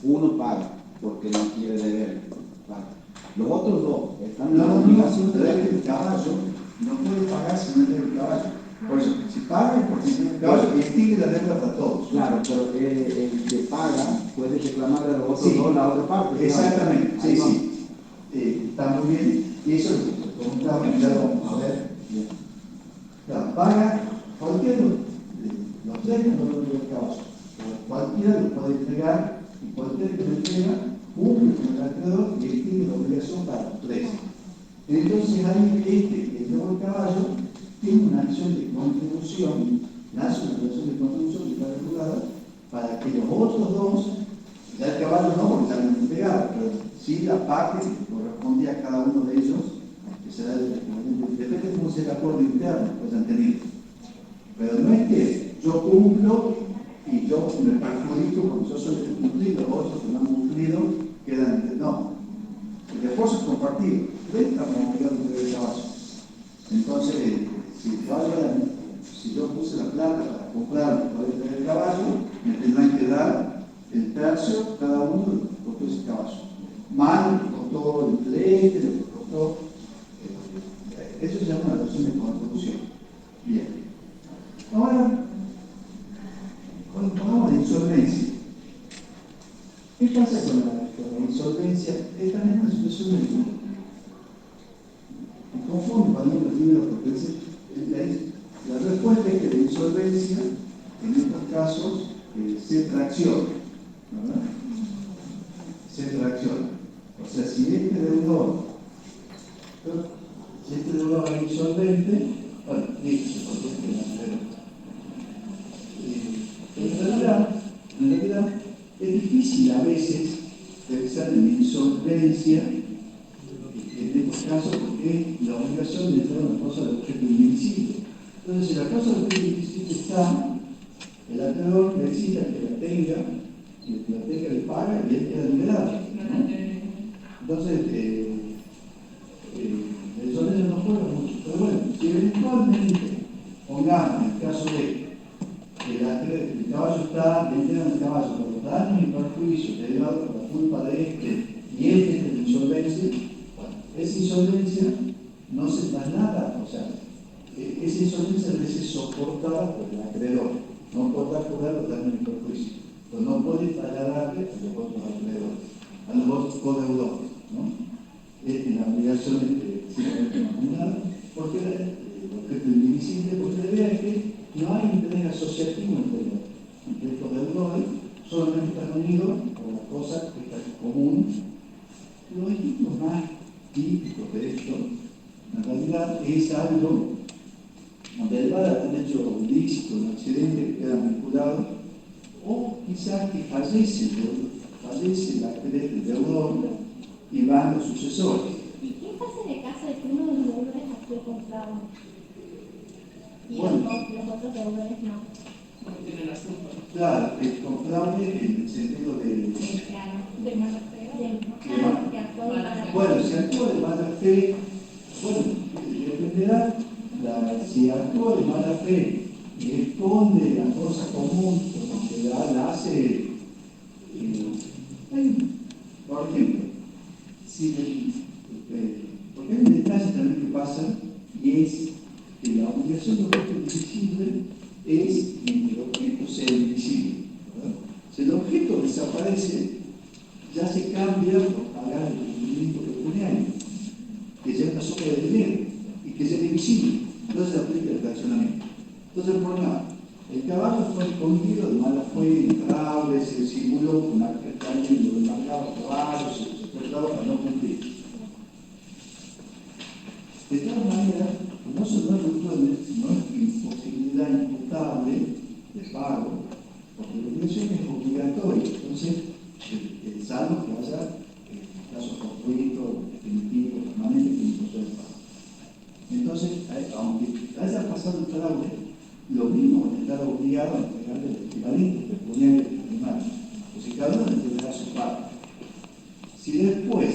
uno paga porque no quiere deber, paga. Los otros dos están en No, la no, obligación no, de el caballo no puede pagar si no tiene el caballo. Por eso, si paga es porque tiene el caballo y extingue la deuda para todos. Claro, pero el que paga puede reclamar a los otros Sí. dos la otra parte. Exactamente, Ahí sí, va. sí. Está muy bien. Y eso es lo que preguntaba, ya lo vamos a ver. Claro, paga cualquiera de los tres deudores del caballo. Cualquiera lo puede entregar y cualquiera que lo entrega cumple con el acreedor y extingue la obligación para los tres. Entonces ahí que el nuevo caballo tiene una acción de contribución, nace una acción de contribución que está regulada para que los otros dos, ya el caballo no porque ya lo han entregado, pero sí la parte que correspondía a cada uno de ellos, que será depende de cómo sea el acuerdo interno que hayan tenido. Pero no es que yo cumplo y yo me perjudico porque yo soy el que cumplí, los otros que no han cumplido quedan. No. El esfuerzo es compartido. Estamos obligados a entregar el caballo. Entonces, si yo puse la plata para comprar para entregar el caballo, me tendrán que dar el tercio cada uno de lo que costó ese caballo. Más lo que costó el flete, lo que costó. Eso se llama una relación de contribución. Bien. Ahora, cuando hablamos de insolvencia, ¿qué pasa con la insolvencia? Es también una situación de conforme cuando uno tiene la respuesta es que la insolvencia, en estos casos, se tracciona, ¿verdad? Se tracciona. O sea, si este deudor es insolvente, bueno, en realidad es difícil a veces pensar en insolvencia en estos casos porque la obligación de entrar una cosa de objeto indivisible. Entonces, si la cosa de objeto indivisible está, el acreedor necesita que la tenga, y el que la tenga le paga y él queda liberado, ¿no? Entonces, la insolvencia no juega mucho. Pero bueno, si eventualmente, pongamos en el caso de que el caballo está, le entregan el caballo por los daños y perjuicios derivados por la culpa de y este es la insolvencia, esa insolvencia no se traslada, o sea, esa insolvencia debe ser soportada por el acreedor, no podrá cobrar los daños y perjuicios, pero no puede trasladarle a los otros acreedores, a los otros codeudores, ¿no? La obligación es simplemente nominal, porque el objeto indivisible, porque la idea es que no hay interés asociativo entre estos deudores, solamente están unidos por la cosa que está en común. Los ejemplos más típicos de esto, en realidad, es algo donde el bar ha hecho ilícito, un accidente que queda vinculado, o quizás que fallece el deudor y van los sucesores. ¿Y qué pasa en el caso de que uno de los deudores actúe contra uno? Y Bueno, los otros deudores no. No tienen asunto. claro, es comprable en el sentido de. Claro, de mala fe. Que actúa de mala fe. Bueno, si actúa de mala fe, bueno, dependerá si actúa de mala fe y esconde la cosa común, porque la hace. Por ejemplo, porque hay un detalle también que pasa y es que la obligación de objeto indivisible es que el objeto sea indivisible, ¿verdad? Si el objeto desaparece, ya se cambia por pagar el cumplimiento pecuniario, que ya es una suma de dinero y que sea divisible. Entonces se aplica el fraccionamiento. Entonces, por nada, el caballo fue escondido de mala fe, en fraude, se simuló con una pestaña y lo embarcaba caballos, se prestaba para no cumplir. De tal manera, no solo no es imposibilidad imputable de pago, porque la obligación es obligatoria. Entonces, salvo que haya casos fortuitos, definitivos, permanentes, que no se pueden pagar. aunque haya pasado el fraude, lo mismo van a estar obligados a entregarle el equivalente pecuniario del animal. O sea, cada uno entenderá su parte. Si después,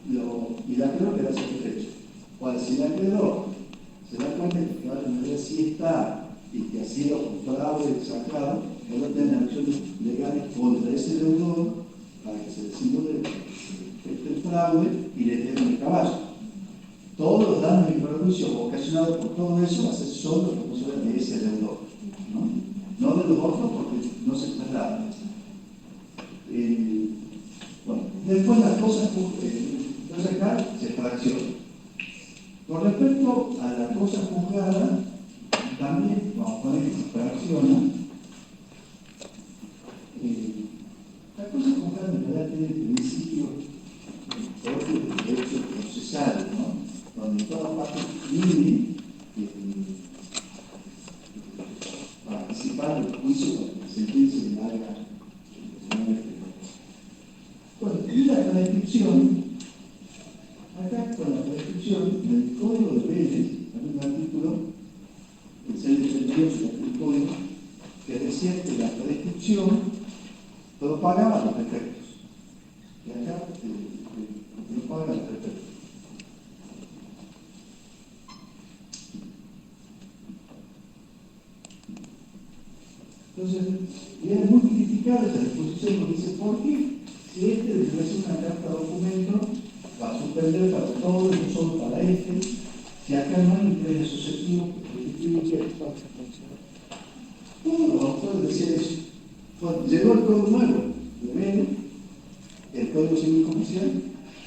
y el acreedor queda satisfecho, si el acreedor se da cuenta que el animal sí está y que ha sido un fraude sacado, puede tener acciones legales contra ese deudor para que se desimule el fraude y le den el caballo. Todos los daños y perjuicios ocasionados por todo eso va a ser solo responsabilidad de ese deudor, no de los otros porque no se traslada. Bueno, después las cosas, entonces acá se fracciona. Con respecto a la cosa juzgada, también vamos a poner que se fracciona. La cosa juzgada en realidad tiene el principio propio del derecho procesal, ¿no? Donde toda parte tiene participar del juicio para que la sentencia le haga. Bueno, y la prescripción, acá con la prescripción, en el Código de Vélez, hay un artículo, el 638 del Código, que decía que la prescripción propagaba los defectos. Y acá propaga los defectos. Entonces, y es muy criticada esa disposición porque dice, ¿por qué? Si este recibe una carta de documento, va a suspender para todo y no solo para este, si acá no hay interés susceptivo, todos los autores decían eso. Bueno, llegó el código nuevo, el Código Civil Comercial,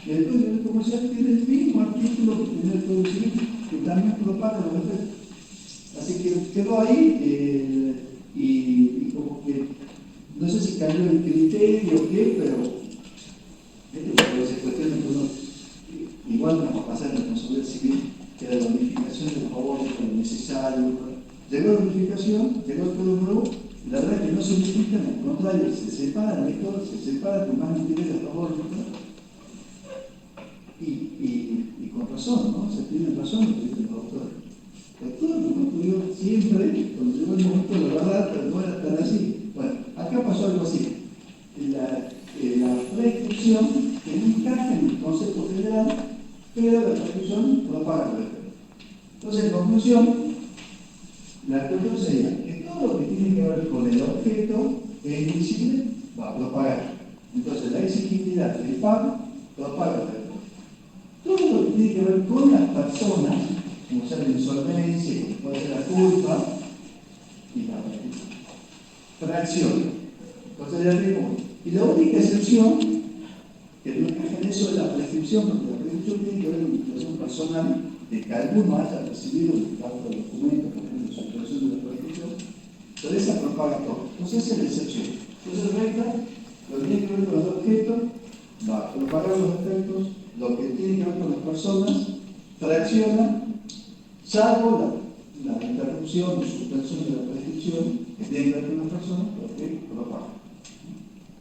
y el Código Civil Comercial tiene el mismo artículo que tiene el Código Civil, que también propaga los defectos. Así que quedó ahí, y como que, no sé si cambió el criterio o qué, pero esa cuestión de que uno, igual nos va a pasar en la responsabilidad civil, que la bonificación de los favores es necesario. Llegó la bonificación, llegó el código nuevo, la verdad es que no se unifican, al contrario, se separan esto, se separan con más interés a favor, y con razón, ¿no? Se tienen razón los que dicen los autores. Todo lo que ocurrió siempre, cuando llegó el momento de la verdad, pero no era tan así. Bueno, acá pasó algo así. La prescripción que no encaja en el concepto general, pero la prescripción propaga el defecto. Entonces, en conclusión, la cuestión sería que todo lo que tiene que ver con el objeto es invisible, va a propagar. Entonces, la exigibilidad del pago propaga el defecto. Todo lo que tiene que ver con las personas, como sea la insolvencia, como puede ser la culpa, y la fracción. Entonces ya digo, y la única excepción que no encaja en eso es la prescripción, porque la prescripción tiene que ver con la situación personal de que alguno haya recibido el cargo de documentos, por ejemplo, su expresión de la prescripción, pero esa propaga todo. Entonces esa es la excepción. Entonces recta, lo que tiene que ver con el objeto, va a propagar los efectos, lo que tiene que ver con las personas, fracciona, salvo la interrupción o suspensión de la prescripción que tiene que ver con las personas, porque propaga.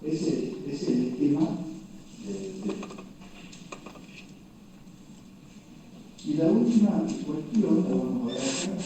Ese es el esquema Y la última cuestión la vamos a ver acá.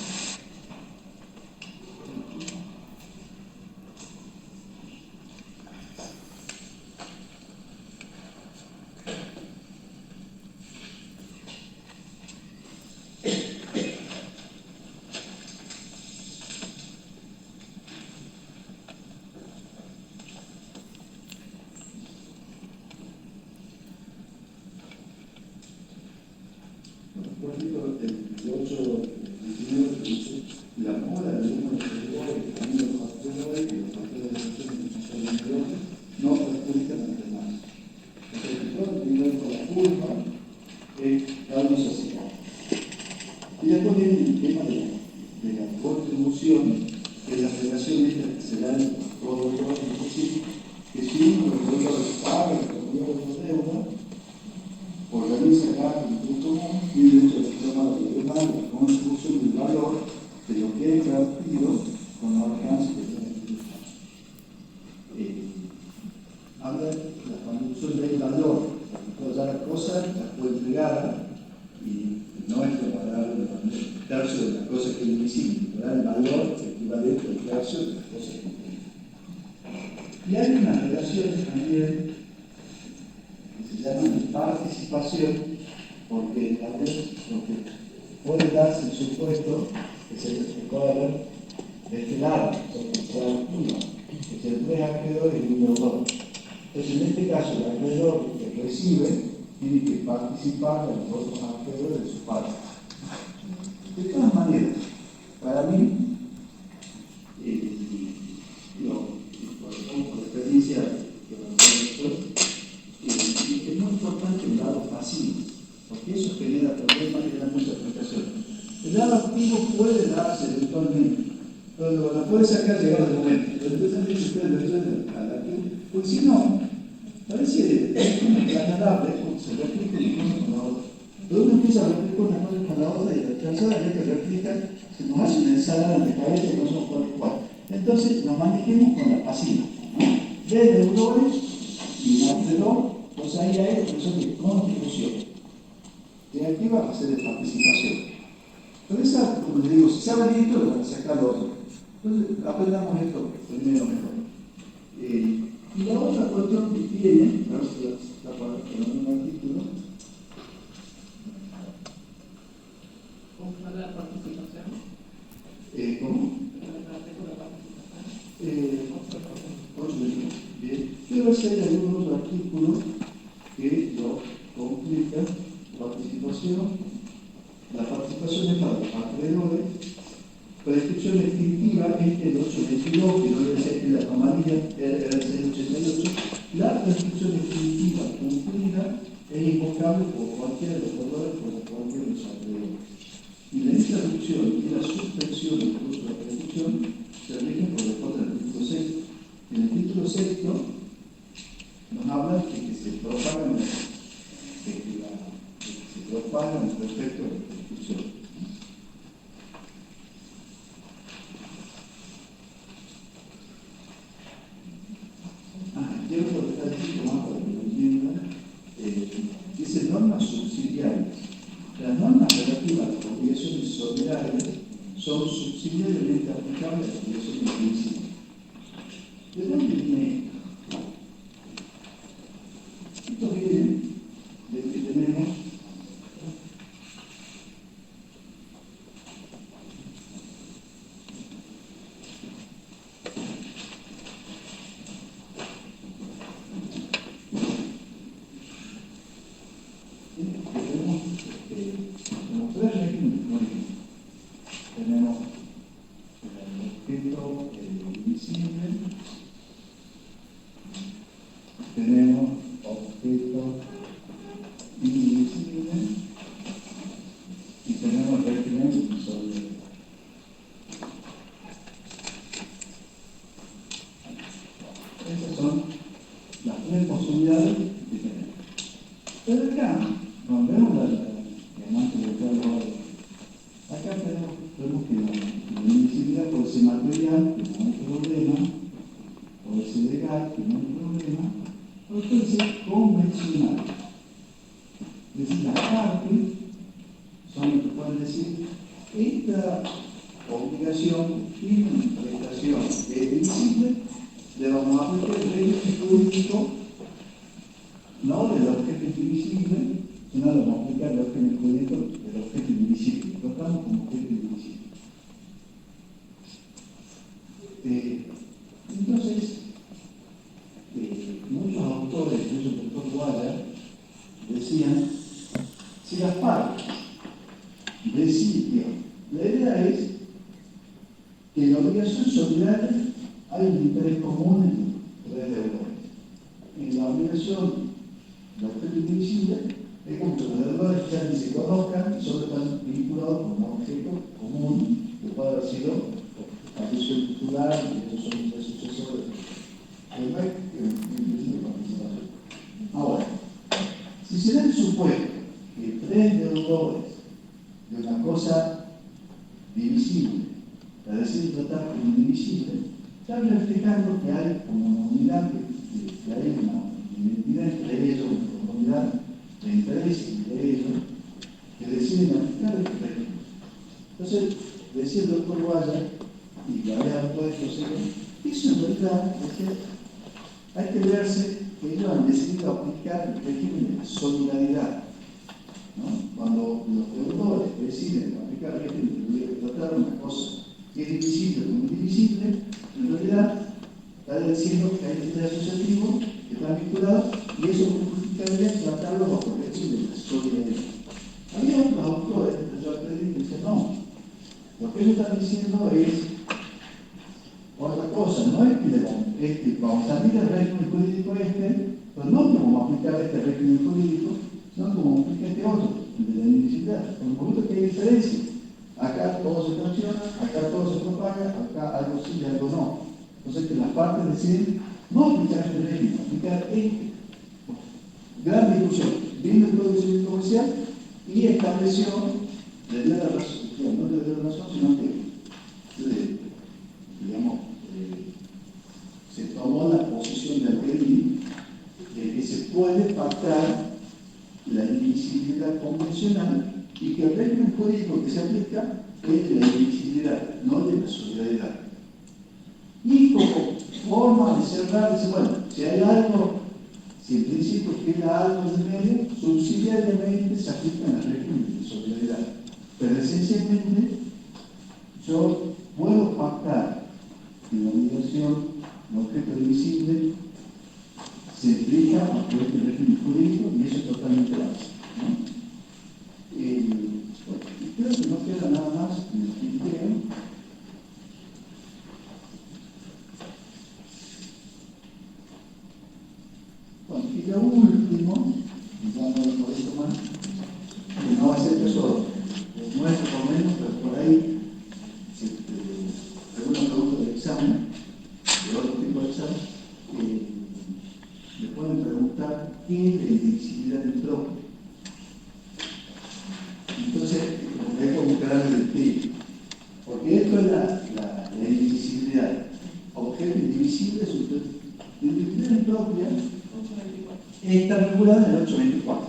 tercio de las cosas que es invisible, te da el valor equivalente al tercio de las cosas que es invisible. Y hay unas relaciones también que se llaman de participación, porque tal vez lo que puede darse el supuesto que se puede ver de este lado, porque se da uno, que es el tres acreedores y un deudor. Entonces, en este caso, el acreedor que recibe tiene que participar de los otros acreedores de su parte. De todas maneras, para mí, por experiencia es muy importante el lado pasivo, porque eso genera problemas y da mucha frustración. El lado activo puede darse eventualmente, pero lo puede sacar llegado el momento. Entonces han dicho ustedes al activo, porque si no, parece como agradable, se replica el uno con la otra. Pero uno empieza a replicar una cosa con la otra y la tercera vez que replica se nos hace una ensalada de cabeza y no somos cuál. Entonces nos manejemos con la pasiva, ¿no? De deudores y un acreedor, pues ahí hay expresión de contribución. De activa va a ser de participación. Pero esa, como les digo, si saben esto, lo van a sacar lo otro. Entonces, aprendamos esto primero mejor. Y la otra cuestión que tiene, a ver si la para que no tenga el título. ¿Cómo fue la participación? ¿Cómo? Bien. Pero hay algunos artículos que lo complican. La participación es para los acreedores. Prescripción extintiva, el 822, que no debe ser que la amarilla era el 688. La prescripción extintiva cumplida es invocable por cualquiera de los deudores, por cualquiera de los acreedores. Y la interrupción y la suspensión del curso de la prescripción se rigen por el código del título 6. En el título 6 nos habla de que se propagan respecto a la prescripción. Quiero colocar esto más para que lo entiendan. Dice normas subsidiarias. Las normas relativas a las obligaciones solidarias son subsidiariamente aplicables a las obligaciones invisibles. ¿De dónde viene esto? Esto viene de que tenemos como tres regímenes jurídicos. Tenemos el objeto invisible, tenemos objeto invisible y tenemos régimen insoluble. Esas son las tres posibilidades que tenemos. Pero acá, cuando vemos la diamante de Carlos, acá vemos que la invisibilidad puede ser material, que no hay problema, puede ser legal, que no hay problema, o puede ser convencional. Es decir, las partes son lo que pueden decir, esta obligación tiene una prestación que es invisible, le vamos a aplicar el régimen jurídico, no del objeto invisible, sino le vamos a aplicar el régimen jurídico del objeto invisible. Lo tratamos como objeto invisible. Entonces, muchos autores, incluso el doctor Guaya, decían, si las partes deciden, la idea es que en la obligación solidaria hay un interés común entre tres deudores. En la obligación del objeto invisible es como que los deudores ya ni se conozcan y solo están vinculados con un objeto común que puede haber sido falleció el titular y que ellos son los sucesores. Pero no hay invisible participación. Ahora, si se da el supuesto que tres deudores de una cosa divisible la deciden tratar como indivisible, están reflejando que hay como una unidad, que hay una identidad entre ellos, una comunidad de interés entre ellos, que deciden aplicar este régimen. Entonces, decía el doctor Guaya, y que había todo esto, eso en realidad es que hay que verse que ellos han decidido aplicar el régimen de solidaridad, ¿no? Cuando los deudores deciden aplicar el régimen de tratar una cosa que es divisible como indivisible, en realidad está diciendo que hay entes asociativos que están vinculados y eso justificaría tratarlo bajo el régimen de la solidaridad. Había otros autores, yo aprendí que dicen, no, lo que ellos están diciendo es otra cosa, no es que vamos a salir del régimen jurídico pero no como aplicar este régimen jurídico, sino como aplicar este otro, el de la indivisibilidad. Por lo que hay diferencia. Acá todo se sanciona, acá todo se propaga, acá algo sí y algo no. Entonces que las partes deciden no aplicar este régimen, aplicar este. Gran discusión. Vino el Código Civil Comercial y estableció, le dio la razón, no le dio la razón, sino que, digamos, se tomó la posición del PDI de que se puede pactar la indivisibilidad convencional y que el régimen jurídico que se aplica es de la indivisibilidad, no de la solidaridad. Y como forma de cerrar, dice, bueno, si hay algo, si en principio queda algo en medio, subsidiariamente se aplica en el régimen de solidaridad. Pero esencialmente, yo puedo pactar que la obligación, el objeto divisible, se implica a través del régimen jurídico y eso es totalmente básico, ¿no? Creo que no queda nada más en el tintero. Bueno, y lo último, ya no lo podéis tomar, que no va a ser eso nuestro por menos, pero por ahí, algunos productos de examen, de otro tipo de examen, le pueden preguntar qué es la indivisibilidad del propio. Entonces, es como que darle el tiro. Porque esto es la indivisibilidad. Objeto indivisible es la indivisibilidad propia está vinculada en el 824.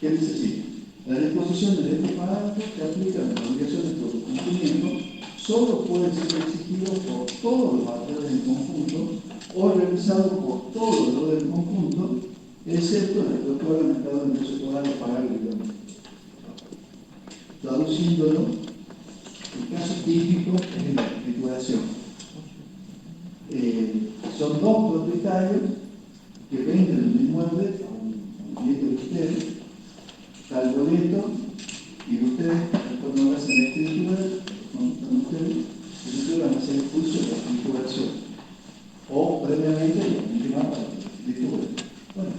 ¿Qué dice así? La disposición del este parágrafo que aplica a las obligaciones por su cumplimiento solo puede ser exigido por todos los actores del conjunto o realizado por todos los del conjunto, excepto el actor reglamentado en el derecho total de pagar el dinero. Traduciéndolo, el caso típico es la liquidación. Son dos propietarios que venden el inmueble a un cliente de ustedes, está el boleto, y ustedes, cuando hacen la escritura, con ustedes, ustedes van a hacer el juicio de la escrituración. O previamente la última para la escritura. Bueno,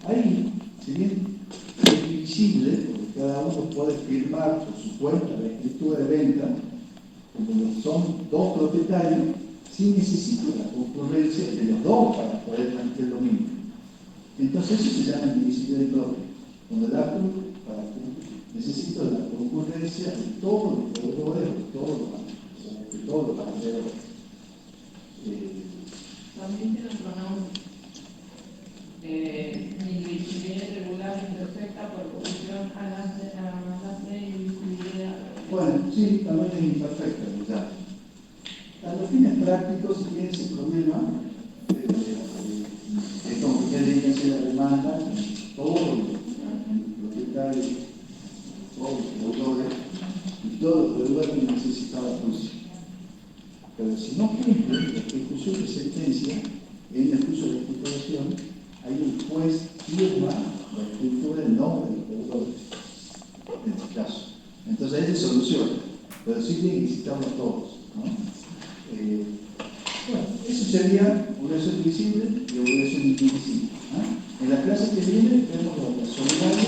ahí, si bien es divisible, porque cada uno puede firmar por su cuenta la escritura de venta, como son dos propietarios, sí necesito la concurrencia de los dos para poder plantear lo mismo. Entonces eso se llama indivisibilidad propia. Cuando el acto necesito la concurrencia de todos los deudores, de todos los acreedores. También tiene un pronombre. Indivisibilidad irregular imperfecta por oposición a las de indivisibilidad. Bueno, sí, también es imperfecta, ya. A los fines prácticos, si tiene ese problema, es como que tiene que hacer la demanda, todos los propietarios, todos los deudores, y todos los deudores que necesitaba juicio. Pero si no cumple la ejecución de sentencia, en el juicio de ejecución, hay un juez firma la escritura en nombre de los deudores, en este caso. Entonces ahí se soluciona, pero sí necesitamos todos, ¿no? Bueno, eso sería obligación divisible y obligación indivisible. En la clase que viene vemos la solidaridad.